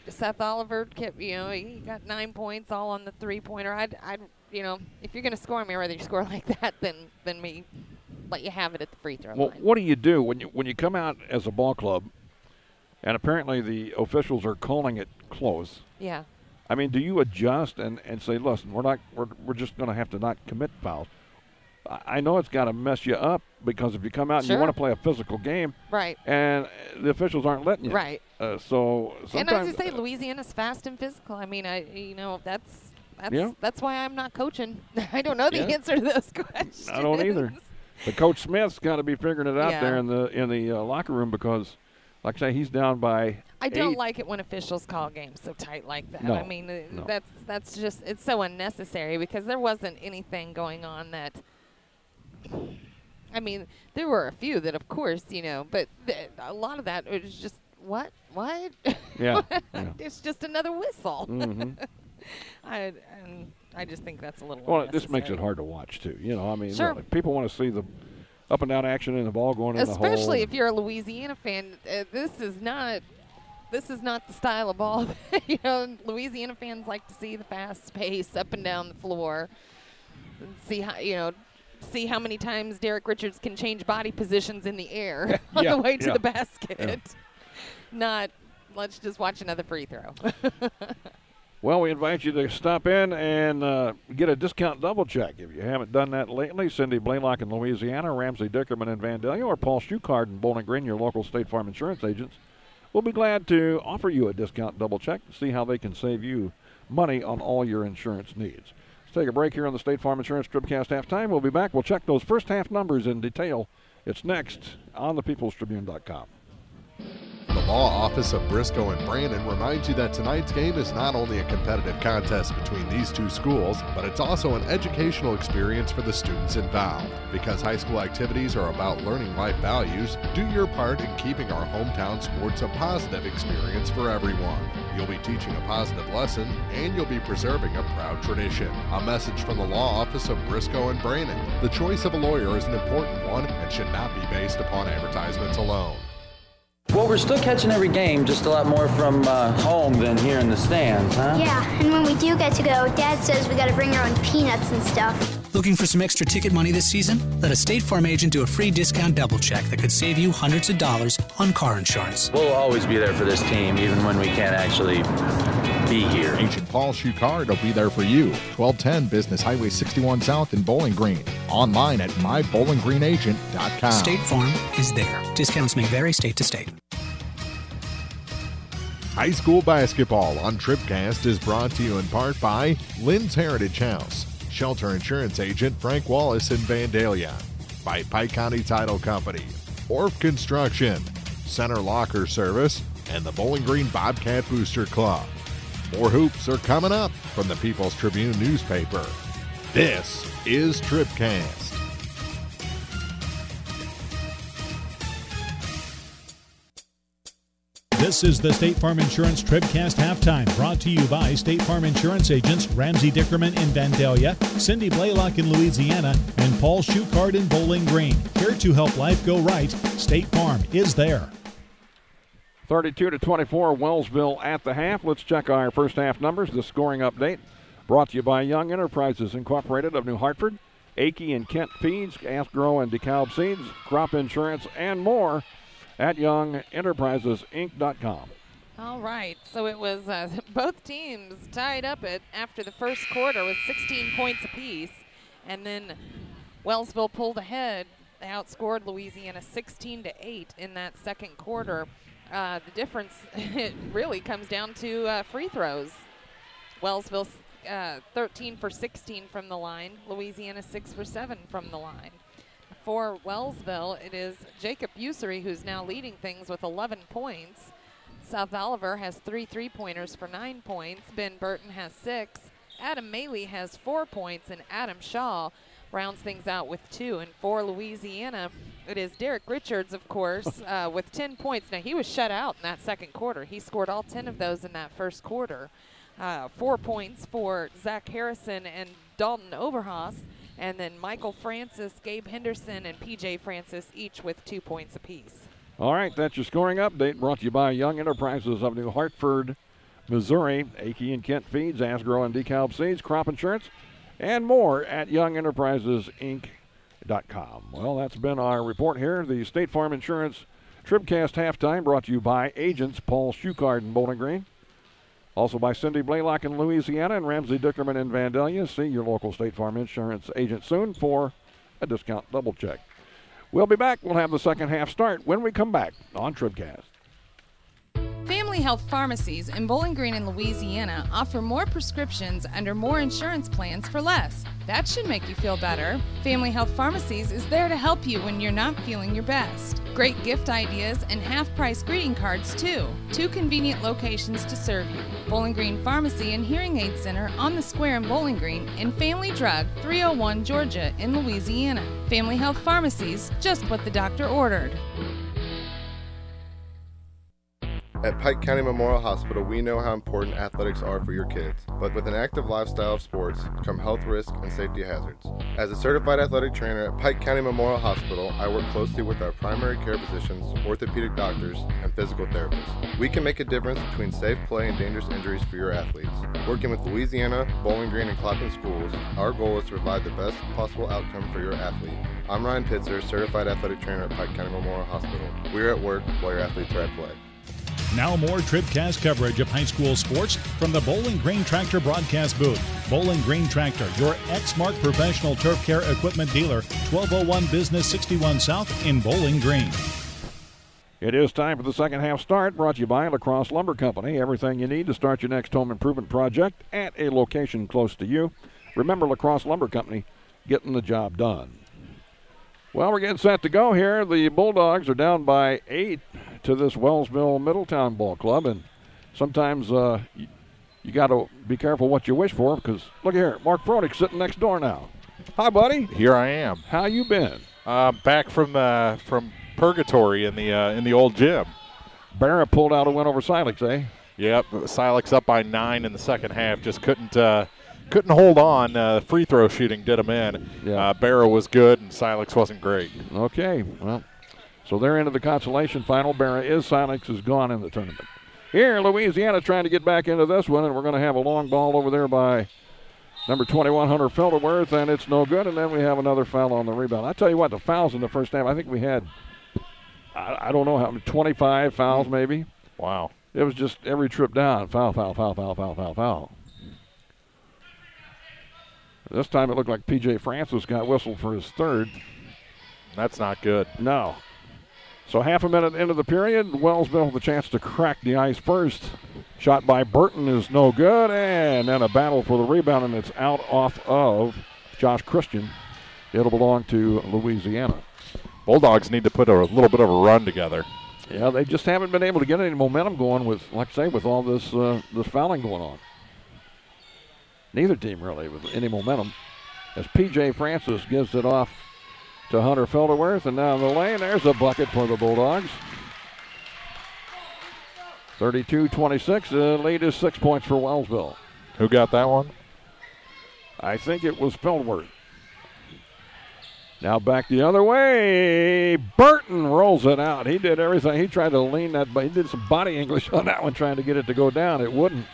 Speaker 3: Seth Oliver kept, he got 9 points all on the 3-pointer. If you're going to score me, I'd rather you score like that than me let you have it at the free throw line.
Speaker 2: What do you do when you come out as a ball club, and apparently the officials are calling it close?
Speaker 3: Yeah.
Speaker 2: I mean, do you adjust and say, listen, we're just going to have to not commit fouls? I know it's got to mess you up because if you come out and you want to play a physical game,
Speaker 3: right,
Speaker 2: and the officials aren't letting you,
Speaker 3: right.
Speaker 2: So sometimes,
Speaker 3: and I just say Louisiana's fast and physical. I mean, that's why I'm not coaching. I don't know the answer to those questions.
Speaker 2: I don't either. But Coach Smith's got to be figuring it out there in the locker room because, like I say, he's down by
Speaker 3: I
Speaker 2: 8.
Speaker 3: don't like it when officials call games so tight like that.
Speaker 2: No,
Speaker 3: I mean, that's just, it's so unnecessary because there wasn't anything going on that. I mean, there were a few that, of course, but a lot of that was just what?
Speaker 2: Yeah.
Speaker 3: It's just another whistle.
Speaker 2: Mm-hmm.
Speaker 3: I just think that's a little.
Speaker 2: Well, this makes it hard to watch too. I mean,
Speaker 3: sure.
Speaker 2: Really, people want to see the up and down action and the ball going in the hole.
Speaker 3: Especially if you're a Louisiana fan, this is not the style of ball. Louisiana fans like to see the fast pace up and down the floor, and see how many times Derek Richards can change body positions in the air on the way to the basket.
Speaker 2: Yeah.
Speaker 3: Not, let's just watch another free throw.
Speaker 2: Well, we invite you to stop in and get a discount double check. If you haven't done that lately, Cindy Blaylock in Louisiana, Ramsey Dickerman in Vandalia, or Paul Schuchard in Bowling Green, your local State Farm Insurance agents, we'll be glad to offer you a discount double check to see how they can save you money on all your insurance needs. Let's take a break here on the State Farm Insurance TribCast Halftime. We'll be back. We'll check those first half numbers in detail. It's next on thepeoplestribune.com.
Speaker 4: The Law Office of Briscoe and Brandon reminds you that tonight's game is not only a competitive contest between these two schools, but it's also an educational experience for the students involved. Because high school activities are about learning life values, do your part in keeping our hometown sports a positive experience for everyone. You'll be teaching a positive lesson, and you'll be preserving a proud tradition. A message from the Law Office of Briscoe and Brandon. The choice of a lawyer is an important one and should not be based upon advertisements alone.
Speaker 7: Well, we're still catching every game, just a lot more from home than here in the stands, huh?
Speaker 8: Yeah, and when we do get to go, Dad says we gotta bring our own peanuts and stuff.
Speaker 9: Looking for some extra ticket money this season? Let a State Farm agent do a free discount double check that could save you hundreds of dollars on car insurance.
Speaker 7: We'll always be there for this team, even when we can't actually be here.
Speaker 4: Agent Paul Schuchard will be there for you. 1210 Business Highway 61 South in Bowling Green. Online at mybowlinggreenagent.com.
Speaker 9: State Farm is there. Discounts may vary state to state.
Speaker 4: High school basketball on TribCast is brought to you in part by Lynn's Heritage House, Shelter Insurance Agent Frank Wallace in Vandalia, by Pike County Title Company, Orff Construction, Center Locker Service, and the Bowling Green Bobcat Booster Club. More hoops are coming up from the People's Tribune newspaper. This is TribCast.
Speaker 1: This is the State Farm Insurance TribCast Halftime, brought to you by State Farm Insurance agents Ramsey Dickerman in Vandalia, Cindy Blaylock in Louisiana, and Paul Schuchard in Bowling Green. Here to help life go right, State Farm is there.
Speaker 2: 32-24, Wellsville at the half. Let's check our first half numbers. The scoring update brought to you by Young Enterprises Incorporated of New Hartford, Akey and Kent Feeds, Ask Grow and DeKalb Seeds, Crop Insurance, and more at YoungEnterprisesInc.com.
Speaker 3: All right, so it was both teams tied up after the first quarter with 16 points apiece, and then Wellsville pulled ahead. They outscored Louisiana 16-8 in that second quarter. The difference it really comes down to free throws. Wellsville 13 for 16 from the line, Louisiana 6 for 7 from the line. For Wellsville, it is Jacob Usery who's now leading things with 11 points. South Oliver has 3 3-pointers for 9 points. Ben Burton has 6. Adam Maley has 4 points, and Adam Shaw rounds things out with 2. And for Louisiana, it is Derek Richards, of course, with 10 points. Now, he was shut out in that second quarter. He scored all 10 of those in that first quarter. 4 points for Zach Harrison and Dalton Overhaus. And then Michael Francis, Gabe Henderson, and P.J. Francis, each with 2 points apiece.
Speaker 2: All right, that's your scoring update brought to you by Young Enterprises of New Hartford, Missouri. Akey and Kent Feeds, Ask Grow and DeKalb Seeds, Crop Insurance, and more at YoungEnterprisesInc.com. Well, that's been our report here. The State Farm Insurance TribCast Halftime brought to you by agents Paul Schuchard in Bowling Green. Also by Cindy Blaylock in Louisiana and Ramsey Dickerman in Vandalia. See your local State Farm Insurance agent soon for a discount double check. We'll be back. We'll have the second half start when we come back on TribCast.
Speaker 11: Family Health Pharmacies in Bowling Green and Louisiana offer more prescriptions under more insurance plans for less. That should make you feel better. Family Health Pharmacies is there to help you when you're not feeling your best. Great gift ideas and half-price greeting cards, too. 2 convenient locations to serve you. Bowling Green Pharmacy and Hearing Aid Center on the Square in Bowling Green, and Family Drug, 301 Georgia in Louisiana. Family Health Pharmacies, just what the doctor ordered.
Speaker 14: At Pike County Memorial Hospital, we know how important athletics are for your kids, but with an active lifestyle of sports come health risks and safety hazards. As a certified athletic trainer at Pike County Memorial Hospital, I work closely with our primary care physicians, orthopedic doctors, and physical therapists. We can make a difference between safe play and dangerous injuries for your athletes. Working with Louisiana, Bowling Green, and Clopton schools, our goal is to provide the best possible outcome for your athlete. I'm Ryan Pitzer, certified athletic trainer at Pike County Memorial Hospital. We're at work while your athletes are at play.
Speaker 1: Now more TribCast coverage of high school sports from the Bowling Green Tractor broadcast booth. Bowling Green Tractor, your Exmark professional turf care equipment dealer, 1201 Business 61 South in Bowling Green.
Speaker 2: It is time for the second half start, brought to you by Lacrosse Lumber Company. Everything you need to start your next home improvement project at a location close to you. Remember, Lacrosse Lumber Company, getting the job done. Well, we're getting set to go here. The Bulldogs are down by 8 to this Wellsville Middletown Ball Club, and sometimes you got to be careful what you wish for, because look here, Mark Froelich sitting next door now. Hi, buddy.
Speaker 19: Here I am.
Speaker 2: How you been?
Speaker 19: Back from purgatory in the old gym.
Speaker 2: Barra pulled out a win over Silex, eh?
Speaker 19: Yep, Silex up by 9 in the second half. Just couldn't hold on. Free throw shooting did them in.
Speaker 2: Yeah.
Speaker 19: Barra was good, and Silex wasn't great.
Speaker 2: Okay, well, so they're into the consolation final. Barra is. Silex is gone in the tournament. Here, Louisiana trying to get back into this one, and we're going to have a long ball over there by Number 21, Hunter Felderworth, and it's no good. And then we have another foul on the rebound. I tell you what, the fouls in the first half, I think we had, I don't know how many, 25 fouls maybe.
Speaker 19: Wow.
Speaker 2: It was just every trip down, foul, foul, foul, foul, foul, foul, foul. This time it looked like P.J. Francis got whistled for his third.
Speaker 19: That's not good.
Speaker 2: No. So half a minute into the period, Wellsville with a chance to crack the ice first. Shot by Burton is no good, and then a battle for the rebound, and it's out off of Josh Christian. It'll belong to Louisiana.
Speaker 19: Bulldogs need to put a little bit of a run together.
Speaker 2: Yeah, they just haven't been able to get any momentum going with, like I say, with all this this fouling going on. Neither team really with any momentum. As P.J. Francis gives it off to Hunter Felderworth, and down the lane, there's a bucket for the Bulldogs. 32-26, the lead is 6 points for Wellsville.
Speaker 19: Who got that one?
Speaker 2: I think it was Felderworth. Now back the other way. Burton rolls it out. He did everything. He tried to lean that, but he did some body English on that one, trying to get it to go down. It wouldn't.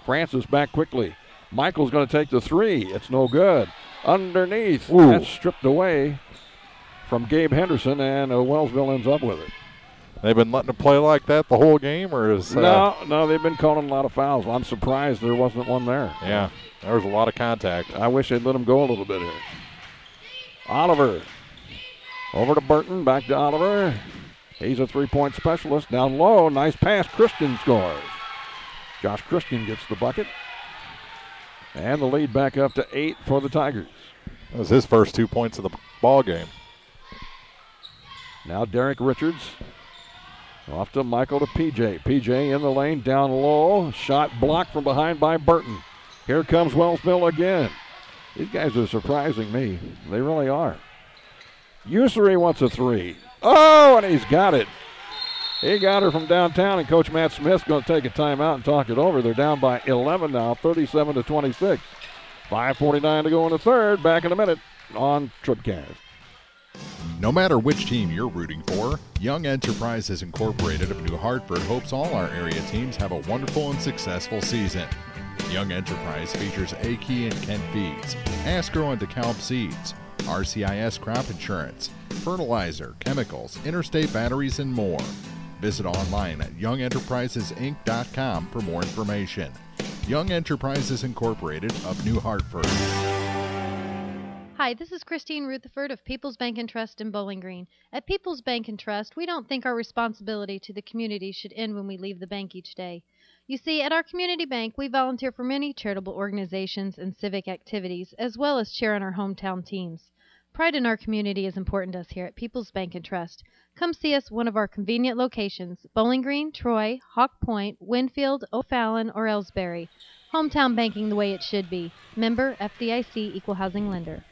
Speaker 2: Francis back quickly. Michael's going to take the three. It's no good. Underneath.
Speaker 19: Ooh.
Speaker 2: That's stripped away from Gabe Henderson, and Wellsville ends up with it.
Speaker 19: They've been letting it play like that the whole game, or is
Speaker 2: No, they've been calling a lot of fouls. I'm surprised there wasn't one there.
Speaker 19: Yeah, there was a lot of contact.
Speaker 2: I wish they'd let him go a little bit here. Oliver over to Burton, back to Oliver. He's a three-point specialist. Down low, nice pass. Christian scores. Josh Christian gets the bucket. And the lead back up to 8 for the Tigers.
Speaker 19: That was his first 2 points of the ball game.
Speaker 2: Now Derek Richards. Off to Michael to PJ. PJ in the lane, down low. Shot blocked from behind by Burton. Here comes Wellsville again. These guys are surprising me. They really are. Ussery wants a three. Oh, and he's got it. He got her from downtown, and Coach Matt Smith's going to take a timeout and talk it over. They're down by 11 now, 37-26. 5:49 to go in the third. Back in a minute on TribCast.
Speaker 4: No matter which team you're rooting for, Young Enterprises Incorporated of New Hartford hopes all our area teams have a wonderful and successful season. Young Enterprise features A-Key and Kent Feeds, Astro and DeKalb Seeds, RCIS Crop Insurance, fertilizer, chemicals, interstate batteries, and more. Visit online at youngenterprisesinc.com for more information. Young Enterprises Incorporated of New Hartford.
Speaker 15: Hi, this is Christine Rutherford of People's Bank and Trust in Bowling Green. At People's Bank and Trust, we don't think our responsibility to the community should end when we leave the bank each day. You see, at our community bank, we volunteer for many charitable organizations and civic activities, as well as cheer on our hometown teams. Pride in our community is important to us here at People's Bank and Trust. Come see us at one of our convenient locations, Bowling Green, Troy, Hawk Point, Winfield, O'Fallon, or Ellsbury. Hometown banking the way it should be. Member FDIC Equal Housing Lender.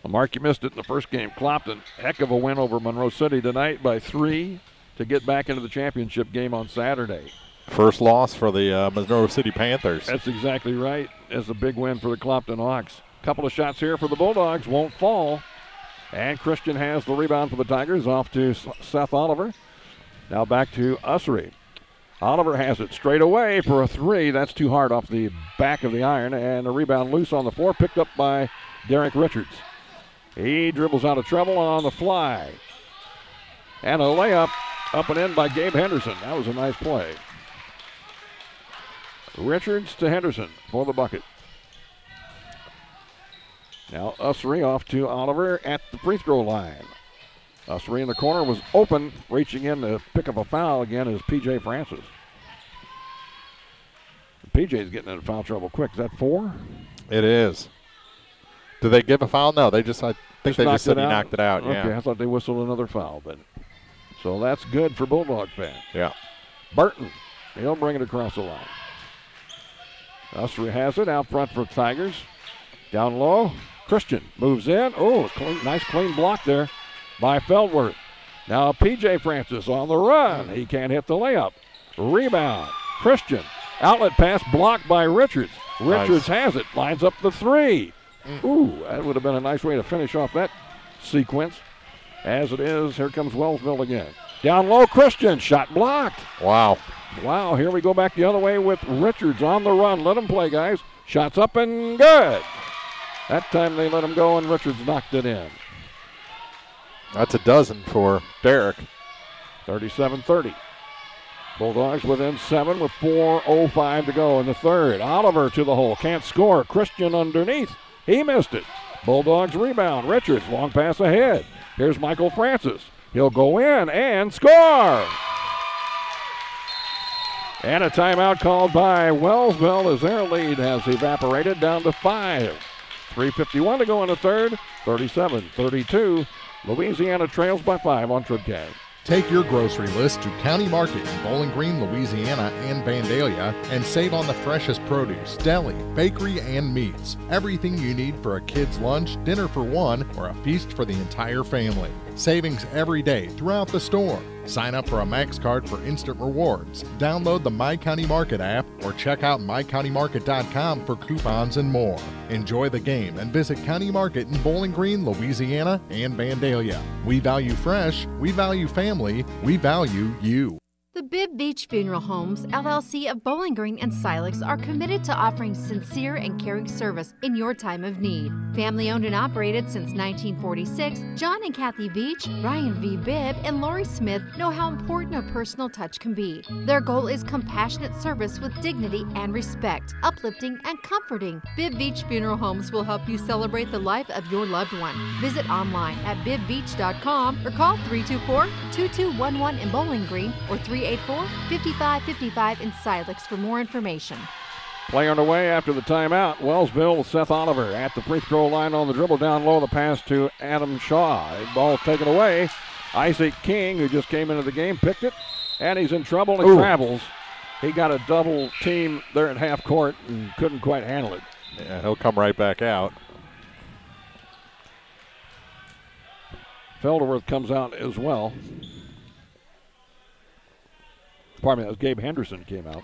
Speaker 2: Well, Mark, you missed it in the first game. Clopton, heck of a win over Monroe City tonight by 3 to get back into the championship game on Saturday.
Speaker 19: First loss for the Monroe City Panthers.
Speaker 2: That's exactly right. It's a big win for the Clopton Hawks. Couple of shots here for the Bulldogs. Won't fall. And Christian has the rebound for the Tigers, off to Seth Oliver. Now back to Ussery. Oliver has it straight away for a three. That's too hard off the back of the iron. And a rebound loose on the floor, picked up by Derek Richards. He dribbles out of trouble on the fly. And a layup up and in by Gabe Henderson. That was a nice play. Richards to Henderson for the bucket. Now Ussery off to Oliver at the free throw line. Ussery in the corner was open, reaching in to pick up a foul again is P.J. Francis. P.J.'s getting into foul trouble quick. Is that 4?
Speaker 19: It is. Did they give a foul? No, they just, I think they just said he knocked it out.
Speaker 2: Okay,
Speaker 19: Yeah.
Speaker 2: I thought they whistled another foul, but so that's good for Bulldog fans.
Speaker 19: Yeah.
Speaker 2: Burton, he'll bring it across the line. Ussery has it out front for Tigers. Down low, Christian moves in. Oh, nice clean block there by Feldworth. Now P.J. Francis on the run. He can't hit the layup. Rebound, Christian. Outlet pass blocked by Richards. Richards has it, lines up the three. Ooh, that would have been a nice way to finish off that sequence. As it is, here comes Wellsville again. Down low, Christian, shot blocked.
Speaker 19: Wow.
Speaker 2: Wow, here we go back the other way with Richards on the run. Let him play, guys. Shots up and good. That time they let him go, and Richards knocked it in.
Speaker 19: That's a dozen for Derek.
Speaker 2: 37-30. Bulldogs within 7 with 4:05 to go in the third. Oliver to the hole. Can't score. Christian underneath. He missed it. Bulldogs rebound. Richards, long pass ahead. Here's Michael Francis. He'll go in and score. And a timeout called by Wellsville as their lead has evaporated down to 5. 3:51 to go in the third. 37-32. Louisiana trails by 5 on TribCast.
Speaker 4: Take your grocery list to County Market in Bowling Green, Louisiana and Vandalia and save on the freshest produce, deli, bakery, and meats. Everything you need for a kid's lunch, dinner for one, or a feast for the entire family. Savings every day throughout the store. Sign up for a Max card for instant rewards. Download the My County Market app or check out mycountymarket.com for coupons and more. Enjoy the game and visit County Market in Bowling Green, Louisiana and Vandalia. We value fresh, we value family, we value you.
Speaker 13: The Bibb Beach Funeral Homes, LLC of Bowling Green and Silex are committed to offering sincere and caring service in your time of need. Family owned and operated since 1946, John and Kathy Beach, Ryan V. Bibb, and Lori Smith know how important a personal touch can be. Their goal is compassionate service with dignity and respect, uplifting and comforting. Bibb Beach Funeral Homes will help you celebrate the life of your loved one. Visit online at bibbbeach.com or call 324-2211 in Bowling Green or 384-5555 in Silex for more information.
Speaker 2: Play underway after the timeout. Wellsville with Seth Oliver at the free throw line on the dribble down low. The pass to Adam Shaw. The ball taken away. Isaac King, who just came into the game, picked it, and he's in trouble and travels. He got a double team there at half court and couldn't quite handle it.
Speaker 19: Yeah, he'll come right back out.
Speaker 2: Felderworth comes out as well. Pardon me, that was Gabe Henderson came out.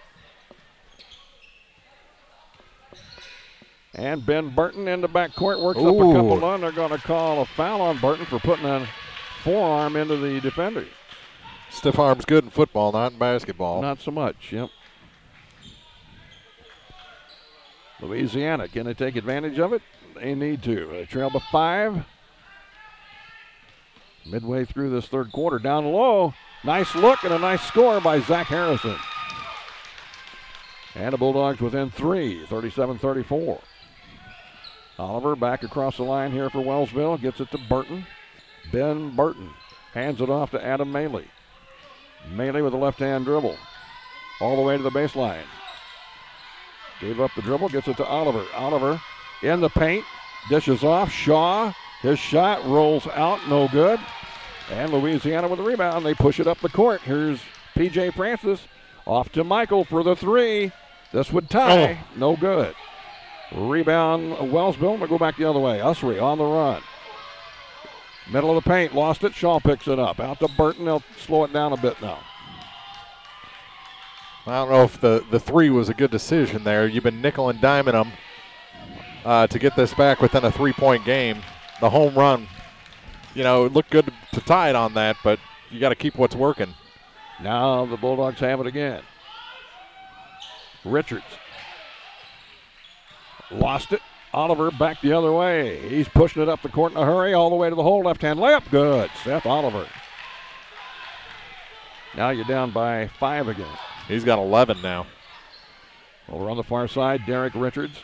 Speaker 2: And Ben Burton in the backcourt works up a couple on. They're going to call a foul on Burton for putting a forearm into the defender.
Speaker 19: Stiff arm's good in football, not in basketball.
Speaker 2: Not so much, yep. Louisiana, can they take advantage of it? They need to. They trail by 5. Midway through this third quarter, down low. Nice look and a nice score by Zach Harrison. And the Bulldogs within 3, 37-34. Oliver back across the line here for Wellsville. Gets it to Burton. Ben Burton hands it off to Adam Maley. Maley with a left-hand dribble. All the way to the baseline. Gave up the dribble, gets it to Oliver. Oliver in the paint. Dishes off. Shaw. His shot rolls out, no good. And Louisiana with the rebound. They push it up the court. Here's P.J. Francis. Off to Michael for the 3. This would tie. No good. Rebound, Wellsville. We'll go back the other way. Usry on the run. Middle of the paint. Lost it. Shaw picks it up. Out to Burton. They'll slow it down a bit now.
Speaker 19: I don't know if the 3 was a good decision there. You've been nickel and diming them to get this back within a 3-point game. The home run, it looked good to tie it on that, but you got to keep what's working.
Speaker 2: Now the Bulldogs have it again. Richards. Lost it. Oliver back the other way. He's pushing it up the court in a hurry, all the way to the hole. Left-hand layup. Good. Seth Oliver. Now you're down by 5 again.
Speaker 19: He's got 11 now.
Speaker 2: Over on the far side, Derek Richards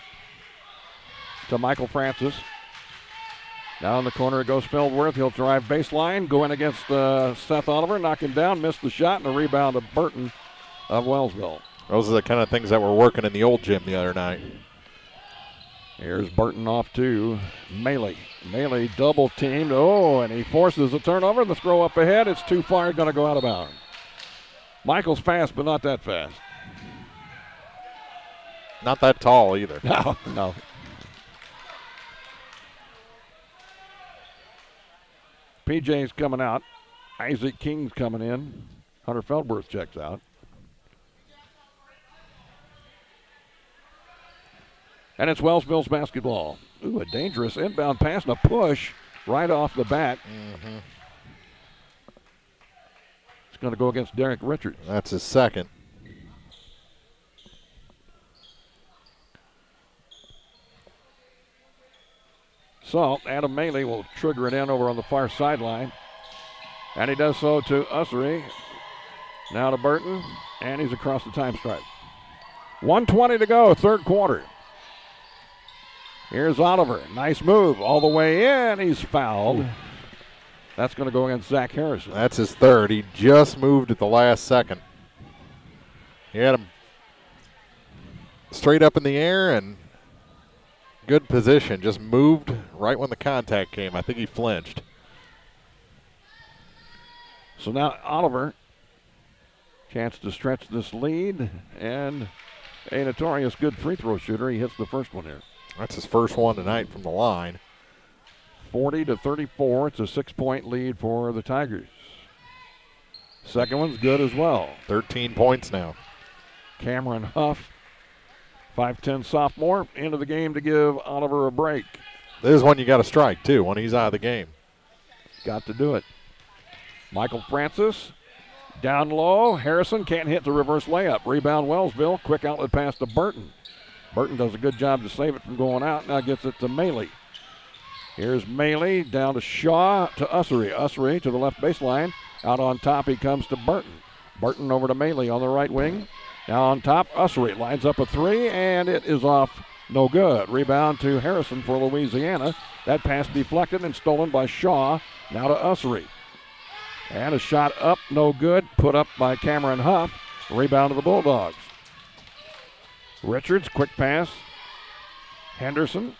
Speaker 2: to Michael Francis. Now in the corner it goes Feldworth. He'll drive baseline, go in against Seth Oliver, knock him down, missed the shot, and a rebound to Burton of Wellsville.
Speaker 19: Those are the kind of things that were working in the old gym the other night.
Speaker 2: Here's Burton off to Maley. Maley double teamed. Oh, and he forces a turnover. The throw up ahead. It's too far. Going to go out of bounds. Michael's fast, but not that fast.
Speaker 19: Not that tall either.
Speaker 2: No. PJ's coming out. Isaac King's coming in. Hunter Feldworth checks out. And it's Wellsville's basketball. Ooh, a dangerous inbound pass and a push right off the bat.
Speaker 19: Mm-hmm.
Speaker 2: It's going to go against Derek Richards.
Speaker 19: That's his second.
Speaker 2: So Adam Maley will trigger it in over on the far sideline. And he does so to Ussery. Now to Burton, and he's across the time stripe. 1:20 to go, third quarter. Here's Oliver. Nice move all the way in. He's fouled. Ooh. That's going to go against Zach Harrison.
Speaker 19: That's his third. He just moved at the last second. He had him straight up in the air and good position. Just moved right when the contact came. I think he flinched.
Speaker 2: So now Oliver, chance to stretch this lead, and a notorious good free throw shooter. He hits the first one here.
Speaker 19: That's his first one tonight from the line.
Speaker 2: 40-34. It's a 6-point lead for the Tigers. Second one's good as well.
Speaker 19: 13 points now.
Speaker 2: Cameron Huff, 5'10 sophomore, into the game to give Oliver a break.
Speaker 19: This is one you got to strike, too, when he's out of the game.
Speaker 2: Got to do it. Michael Francis, down low. Harrison can't hit the reverse layup. Rebound Wellsville. Quick outlet pass to Burton. Burton does a good job to save it from going out. Now gets it to Maley. Here's Maley down to Shaw to Ussery. Ussery to the left baseline. Out on top he comes to Burton. Burton over to Maley on the right wing. Now on top, Ussery lines up a three, and it is off. No good. Rebound to Harrison for Louisiana. That pass deflected and stolen by Shaw. Now to Ussery. And a shot up, no good. Put up by Cameron Huff. Rebound to the Bulldogs. Richards, quick pass. Henderson.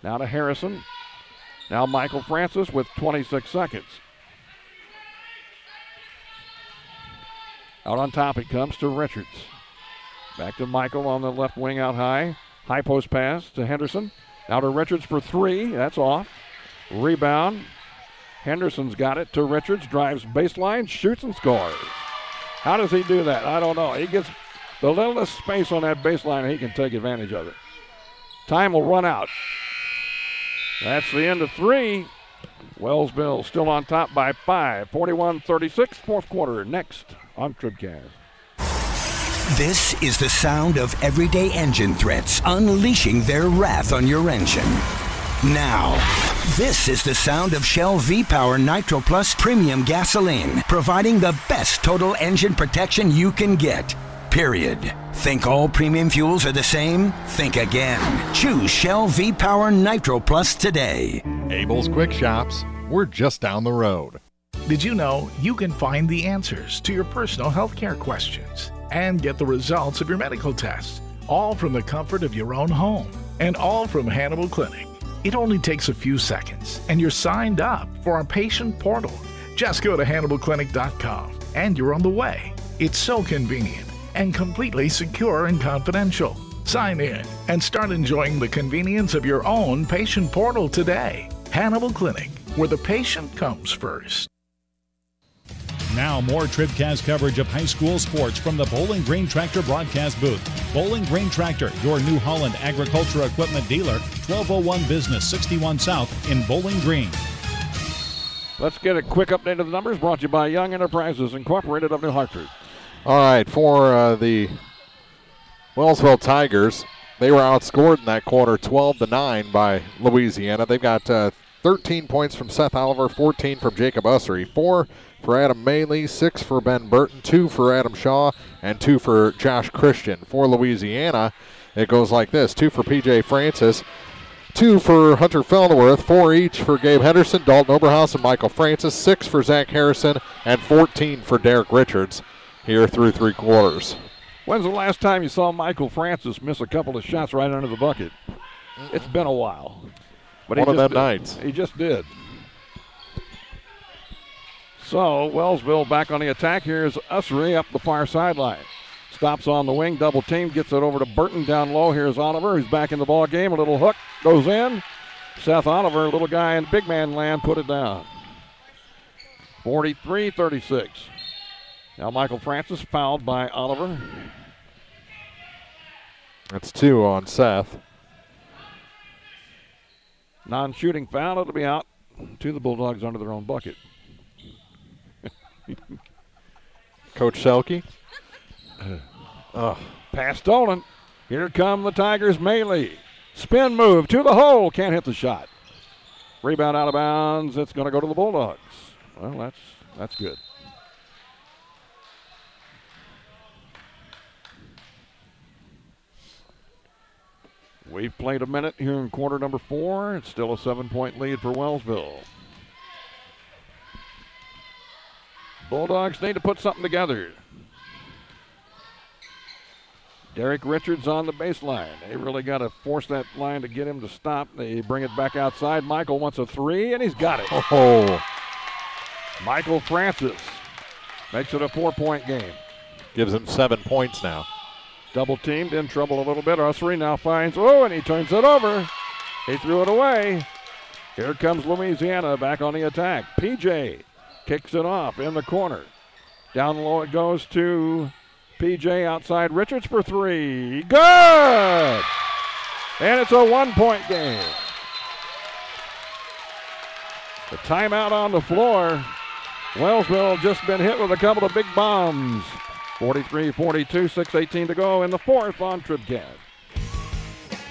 Speaker 2: Now to Harrison. Now Michael Francis with 26 seconds. Out on top it comes to Richards. Back to Michael on the left wing out high. High post pass to Henderson. Now to Richards for three. That's off. Rebound. Henderson's got it to Richards. Drives baseline. Shoots and scores. How does he do that? I don't know. He gets the littlest space on that baseline and he can take advantage of it. Time will run out. That's the end of three. Wellsville still on top by 5. 41-36. Fourth quarter next on TribCast.
Speaker 16: This is the sound of everyday engine threats unleashing their wrath on your engine. Now, this is the sound of Shell V-Power Nitro Plus Premium Gasoline, providing the best total engine protection you can get. Period. Think all premium fuels are the same? Think again. Choose Shell V-Power Nitro Plus today.
Speaker 4: Abel's Quick Shops. We're just down the road.
Speaker 17: Did you know you can find the answers to your personal health care questions and get the results of your medical tests, all from the comfort of your own home and all from Hannibal Clinic? It only takes a few seconds and you're signed up for our patient portal. Just go to HannibalClinic.com and you're on the way. It's so convenient and completely secure and confidential. Sign in and start enjoying the convenience of your own patient portal today. Hannibal Clinic, where the patient comes first.
Speaker 1: Now more TribCast coverage of high school sports from the Bowling Green Tractor broadcast booth. Bowling Green Tractor, your New Holland agriculture equipment dealer, 1201 Business 61 South in Bowling Green.
Speaker 2: Let's get a quick update of the numbers brought to you by Young Enterprises Incorporated of New Hartford.
Speaker 19: All right, for the Wellsville Tigers, they were outscored in that quarter 12-9 by Louisiana. They've got 13 points from Seth Oliver, 14 from Jacob Ussery, 4 for Adam Maley, 6 for Ben Burton, 2 for Adam Shaw, and 2 for Josh Christian. For Louisiana, it goes like this: 2 for P.J. Francis, 2 for Hunter Felderworth, 4 each for Gabe Henderson, Dalton Oberhaus, and Michael Francis, 6 for Zach Harrison, and 14 for Derek Richards here through 3 quarters.
Speaker 2: When's the last time you saw Michael Francis miss a couple of shots right under the bucket? It's been a while. But
Speaker 19: one of them nights.
Speaker 2: He just did. So Wellsville back on the attack. Here's Ussery up the far sideline. Stops on the wing, double team, gets it over to Burton down low. Here's Oliver, who's back in the ball game. A little hook goes in. Seth Oliver, little guy in big man land, put it down. 43-36. Now Michael Francis fouled by Oliver.
Speaker 19: That's 2 on Seth.
Speaker 2: Non-shooting foul. It'll be out to the Bulldogs under their own bucket.
Speaker 19: Coach Selke.
Speaker 2: Pass stolen. Here come the Tigers. Maley. Spin move to the hole. Can't hit the shot. Rebound out of bounds. It's going to go to the Bulldogs. Well, that's good. We've played a minute here in quarter number 4. It's still a 7-point lead for Wellsville. Bulldogs need to put something together. Derek Richards on the baseline. They really got to force that line to get him to stop. They bring it back outside. Michael wants a 3, and he's got it.
Speaker 19: Oh.
Speaker 2: Michael Francis makes it a 4-point game.
Speaker 19: Gives him 7 points now.
Speaker 2: Double teamed, in trouble a little bit. Ussery now finds, and he turns it over. He threw it away. Here comes Louisiana back on the attack. PJ kicks it off in the corner. Down low it goes to PJ outside Richards for 3. Good! And it's a 1-point game. The timeout on the floor. Wellsville just been hit with a couple of big bombs. 43-42, 6:18 to go in the 4th on TribCast.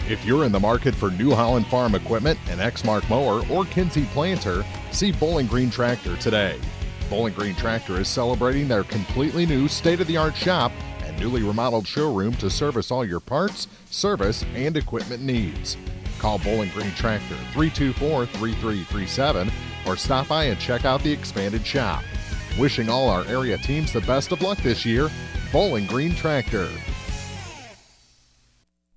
Speaker 4: If you're in the market for New Holland Farm equipment, an Exmark mower, or Kinsey planter, see Bowling Green Tractor today. Bowling Green Tractor is celebrating their completely new state-of-the-art shop and newly remodeled showroom to service all your parts, service, and equipment needs. Call Bowling Green Tractor 324-3337 or stop by and check out the expanded shop. Wishing all our area teams the best of luck this year, Bowling Green Tractor.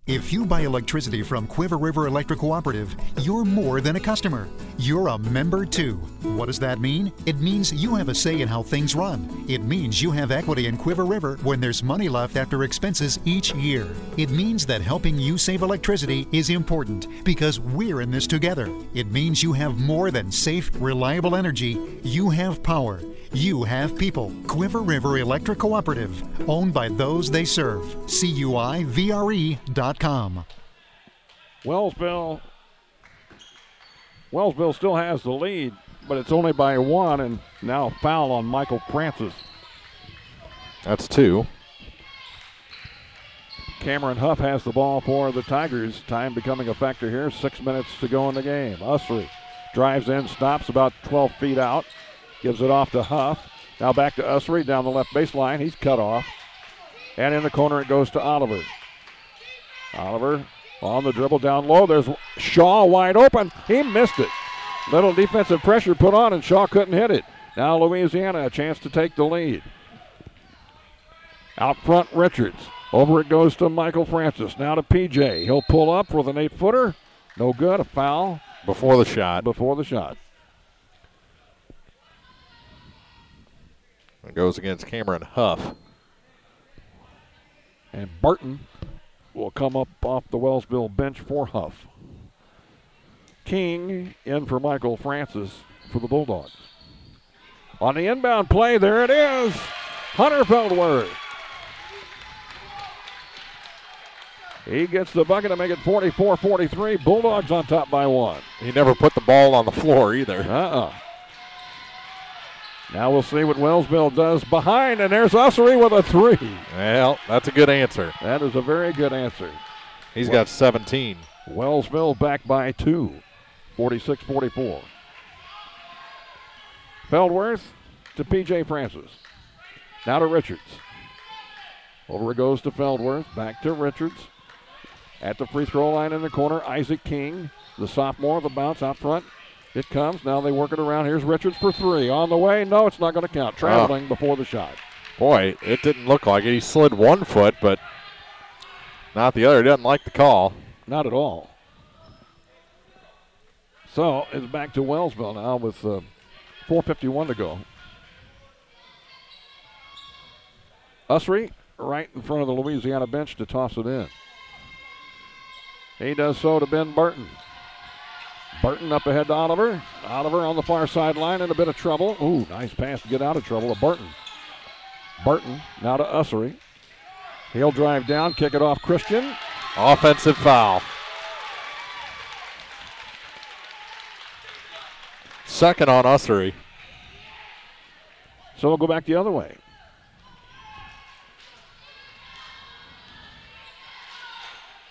Speaker 5: If you buy electricity from Quiver River Electric Cooperative, you're more than a customer. You're a member too. What does that mean? It means you have a say in how things run. It means you have equity in Quiver River when there's money left after expenses each year. It means that helping you save electricity is important because we're in this together. It means you have more than safe, reliable energy. You have power. You have people. Quiver River Electric Cooperative, owned by those they serve. CUIVRE.com.
Speaker 2: Wellsville still has the lead, but it's only by 1, and now a foul on Michael Francis.
Speaker 19: That's 2.
Speaker 2: Cameron Huff has the ball for the Tigers. Time becoming a factor here. 6 minutes to go in the game. Ussery drives in, stops about 12 feet out. Gives it off to Huff. Now back to Ussery down the left baseline. He's cut off. And in the corner it goes to Oliver. Oliver on the dribble down low. There's Shaw wide open. He missed it. Little defensive pressure put on and Shaw couldn't hit it. Now Louisiana a chance to take the lead. Out front Richards. Over it goes to Michael Francis. Now to PJ. He'll pull up with an 8-footer. No good. A foul.
Speaker 19: Before the shot. It goes against Cameron Huff.
Speaker 2: And Barton will come up off the Wellsville bench for Huff. King in for Michael Francis for the Bulldogs. On the inbound play, there it is. Hunter Feldworth. He gets the bucket to make it 44-43. Bulldogs on top by 1.
Speaker 19: He never put the ball on the floor either.
Speaker 2: Now we'll see what Wellsville does behind, and there's Ussery with a 3.
Speaker 19: Well, that's a good answer.
Speaker 2: That is a very good answer.
Speaker 19: He's got 17.
Speaker 2: Wellsville back by 2, 46-44. Feldworth to P.J. Francis. Now to Richards. Over it goes to Feldworth, back to Richards. At the free throw line in the corner, Isaac King, the sophomore, the bounce out front. It comes. Now they work it around. Here's Richards for 3. On the way. No, it's not going to count. Traveling before the shot.
Speaker 19: Boy, it didn't look like it. He slid 1 foot, but not the other. He doesn't like the call.
Speaker 2: Not at all. So it's back to Wellsville now with 4:51 to go. Ussery right in front of the Louisiana bench to toss it in. He does so to Ben Burton. Burton up ahead to Oliver. Oliver on the far sideline in a bit of trouble. Ooh, nice pass to get out of trouble to Burton. Burton now to Ussery. He'll drive down, kick it off Christian.
Speaker 19: Offensive foul. Second on Ussery.
Speaker 2: So we'll go back the other way.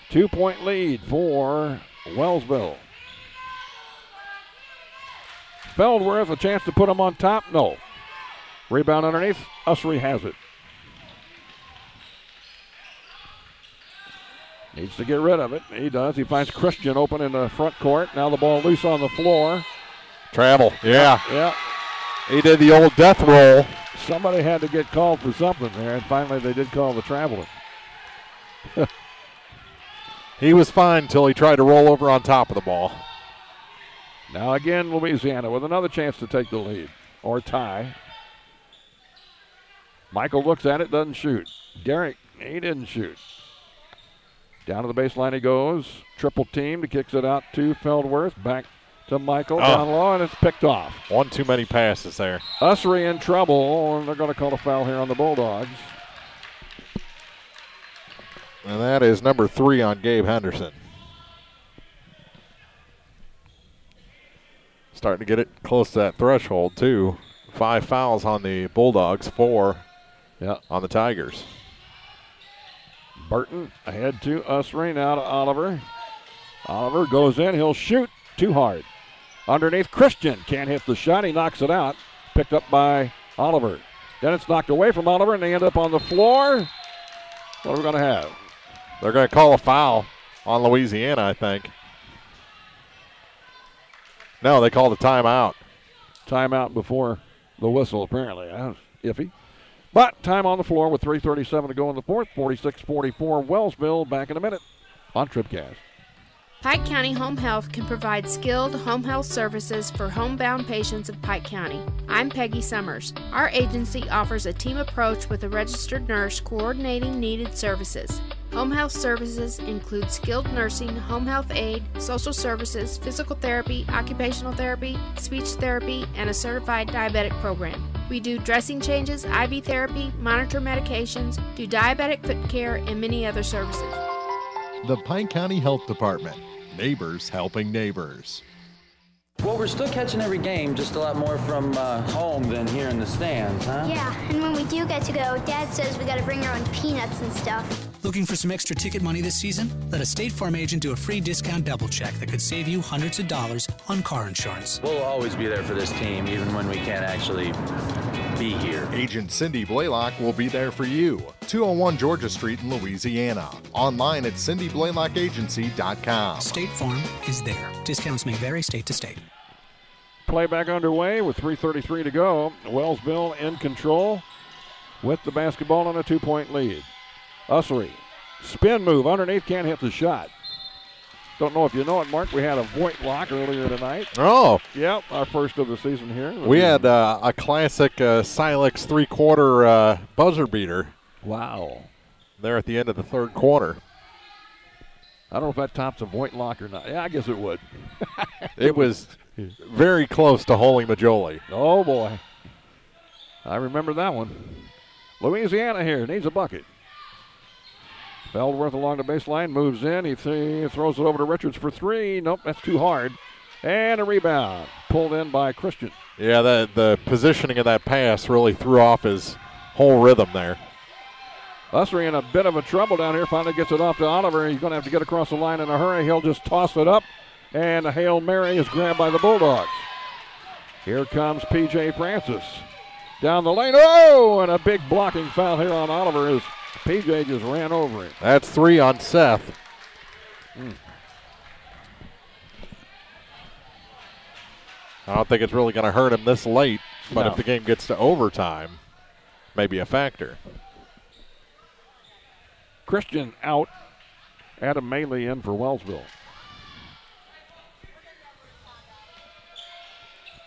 Speaker 2: Two-point lead for Wellsville. Feldworth, a chance to put him on top. No. Rebound underneath. Ussery has it. Needs to get rid of it. He does. He finds Christian open in the front court. Now the ball loose on the floor.
Speaker 19: Travel. Yeah.
Speaker 2: Yeah.
Speaker 19: He did the old death roll.
Speaker 2: Somebody had to get called for something there, and finally they did call the traveling.
Speaker 19: He was fine until he tried to roll over on top of the ball.
Speaker 2: Now again, Louisiana with another chance to take the lead or tie. Michael looks at it, doesn't shoot. Derek, he didn't shoot. Down to the baseline he goes. Triple teamed, kicks it out to Feldworth. Back to Michael, down low, and it's picked off.
Speaker 19: One too many passes there.
Speaker 2: Ussery in trouble, and they're going to call a foul here on the Bulldogs.
Speaker 19: And that is number 3 on Gabe Henderson. Starting to get it close to that threshold, too. 5 fouls on the Bulldogs, 4 on the Tigers.
Speaker 2: Burton ahead to Ussery, now to Oliver. Oliver goes in, he'll shoot, too hard. Underneath, Christian can't hit the shot, he knocks it out. Picked up by Oliver. Then it's knocked away from Oliver, and they end up on the floor. What are we going to have?
Speaker 19: They're going to call a foul on Louisiana, I think. No, they called a timeout.
Speaker 2: Timeout before the whistle, apparently. Iffy. But time on the floor with 3:37 to go in the fourth. 46-44 Wellsville. Back in a minute on TribCast.
Speaker 6: Pike County Home Health can provide skilled home health services for homebound patients of Pike County. I'm Peggy Summers. Our agency offers a team approach with a registered nurse coordinating needed services. Home health services include skilled nursing, home health aid, social services, physical therapy, occupational therapy, speech therapy, and a certified diabetic program. We do dressing changes, IV therapy, monitor medications, do diabetic foot care, and many other services.
Speaker 4: The Pike County Health Department. Neighbors helping neighbors.
Speaker 7: Well, we're still catching every game, just a lot more from home than here in the stands, huh?
Speaker 8: Yeah, and when we do get to go, Dad says we gotta bring our own peanuts and stuff.
Speaker 9: Looking for some extra ticket money this season? Let a State Farm agent do a free discount double check that could save you hundreds of dollars on car insurance.
Speaker 7: We'll always be there for this team, even when we can't actually be here.
Speaker 4: Agent Cindy Blaylock will be there for you. 201 Georgia Street in Louisiana. Online at cindyblaylockagency.com.
Speaker 9: State Farm is there. Discounts may vary state to state.
Speaker 2: Play back underway with 3:33 to go. Wellsville in control with the basketball on a 2-point lead. Ussery, spin move underneath, can't hit the shot. Don't know if you know it, Mark. We had a Voight lock earlier tonight.
Speaker 19: Oh.
Speaker 2: Yep, our first of the season here.
Speaker 19: We had a classic Silex 3-quarter buzzer beater.
Speaker 2: Wow.
Speaker 19: There at the end of the third quarter.
Speaker 2: I don't know if that tops a Voight lock or not. Yeah, I guess it would.
Speaker 19: It was very close to Holy Majoli.
Speaker 2: Oh, boy. I remember that one. Louisiana here needs a bucket. Feldworth along the baseline, moves in. He throws it over to Richards for 3. Nope, that's too hard. And a rebound. Pulled in by Christian.
Speaker 19: Yeah, the positioning of that pass really threw off his whole rhythm there.
Speaker 2: Ussery in a bit of a trouble down here. Finally gets it off to Oliver. He's going to have to get across the line in a hurry. He'll just toss it up. And a Hail Mary is grabbed by the Bulldogs. Here comes P.J. Francis. Down the lane. Oh, and a big blocking foul here on Oliver as P.J. just ran over him.
Speaker 19: That's 3 on Seth. I don't think it's really going to hurt him this late, but if the game gets to overtime, maybe a factor.
Speaker 2: Christian out. Adam Maley in for Wellsville.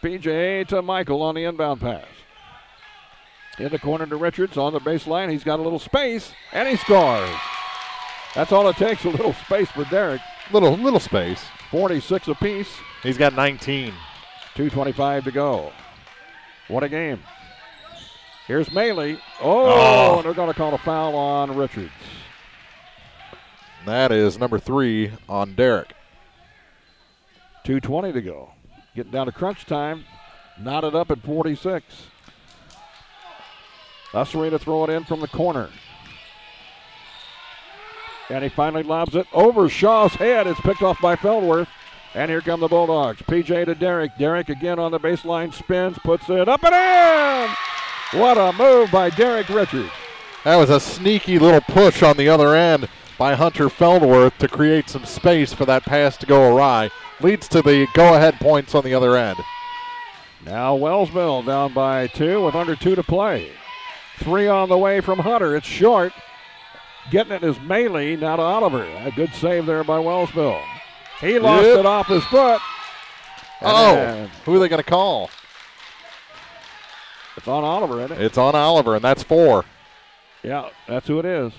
Speaker 2: P.J. to Michael on the inbound pass. In the corner to Richards on the baseline. He's got a little space, and he scores. That's all it takes, a little space for Derek.
Speaker 19: Little space.
Speaker 2: 46 apiece.
Speaker 19: He's got 19.
Speaker 2: 2:25 to go. What a game. Here's Maley. Oh, and they're going to call a foul on Richards.
Speaker 19: That is number 3 on Derek.
Speaker 2: 2:20 to go. Getting down to crunch time. Knotted up at 46. Ussery to throw it in from the corner. And he finally lobs it over Shaw's head. It's picked off by Feldworth. And here come the Bulldogs. PJ to Derek. Derek again on the baseline, spins, puts it up and in! What a move by Derek Richards.
Speaker 19: That was a sneaky little push on the other end by Hunter Feldworth to create some space for that pass to go awry. Leads to the go-ahead points on the other end.
Speaker 2: Now Wellsville down by 2 with under 2 to play. 3 on the way from Hunter. It's short. Getting it is Maley, now to Oliver. A good save there by Wellsville. He lost it off his foot.
Speaker 19: Who are they going to call?
Speaker 2: It's on Oliver, isn't it?
Speaker 19: It's on Oliver, and that's 4.
Speaker 2: Yeah, that's who it is.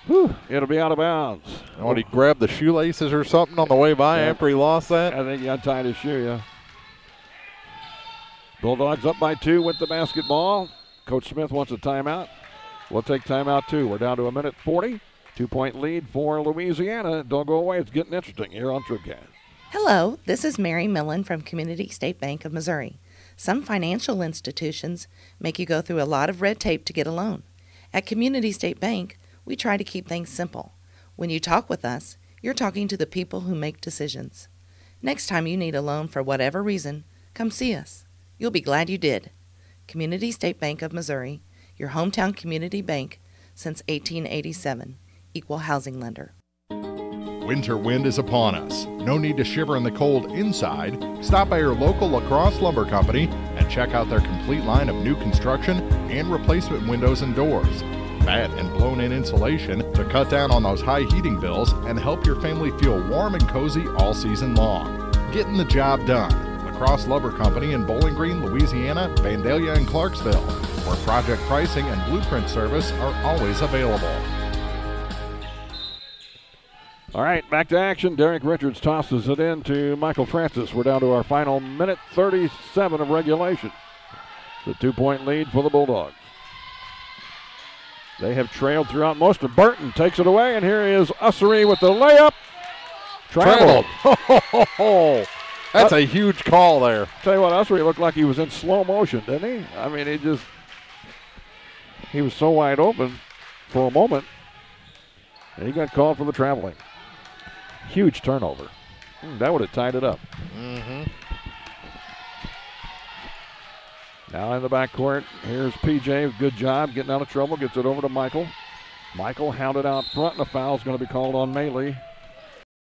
Speaker 2: Whew, it'll be out of bounds.
Speaker 19: What, he grabbed the shoelaces or something on the way by after he lost that?
Speaker 2: I think he untied his shoe, yeah. Bulldogs up by 2 with the basketball. Coach Smith wants a timeout. We'll take timeout too. We're down to 1:40. 2-point lead for Louisiana. Don't go away. It's getting interesting here on TribCast.
Speaker 18: Hello, this is Mary Millen from Community State Bank of Missouri. Some financial institutions make you go through a lot of red tape to get a loan. At Community State Bank, we try to keep things simple. When you talk with us, you're talking to the people who make decisions. Next time you need a loan for whatever reason, come see us. You'll be glad you did. Community State Bank of Missouri, your hometown community bank since 1887. Equal housing lender.
Speaker 4: Winter wind is upon us. No need to shiver in the cold inside. Stop by your local La Crosse Lumber Company and check out their complete line of new construction and replacement windows and doors. Matte and blown-in insulation to cut down on those high heating bills and help your family feel warm and cozy all season long. Getting the job done. La Crosse Lumber Company in Bowling Green, Louisiana, Vandalia, and Clarksville, where project pricing and blueprint service are always available.
Speaker 2: All right, back to action. Derek Richards tosses it in to Michael Francis. We're down to our final minute 37 of regulation. The 2-point lead for the Bulldogs. They have trailed throughout most of. Burton takes it away, and here is Ussery with the layup. Traveled.
Speaker 19: That's a huge call there.
Speaker 2: Tell you what, Ussery looked like he was in slow motion, didn't he? I mean, he was so wide open for a moment, and he got called for the traveling. Huge turnover. That would have tied it up.
Speaker 19: Mm-hmm.
Speaker 2: Now in the backcourt, here's PJ. Good job getting out of trouble. Gets it over to Michael. Michael hounded out front, and a foul's going to be called on Maley.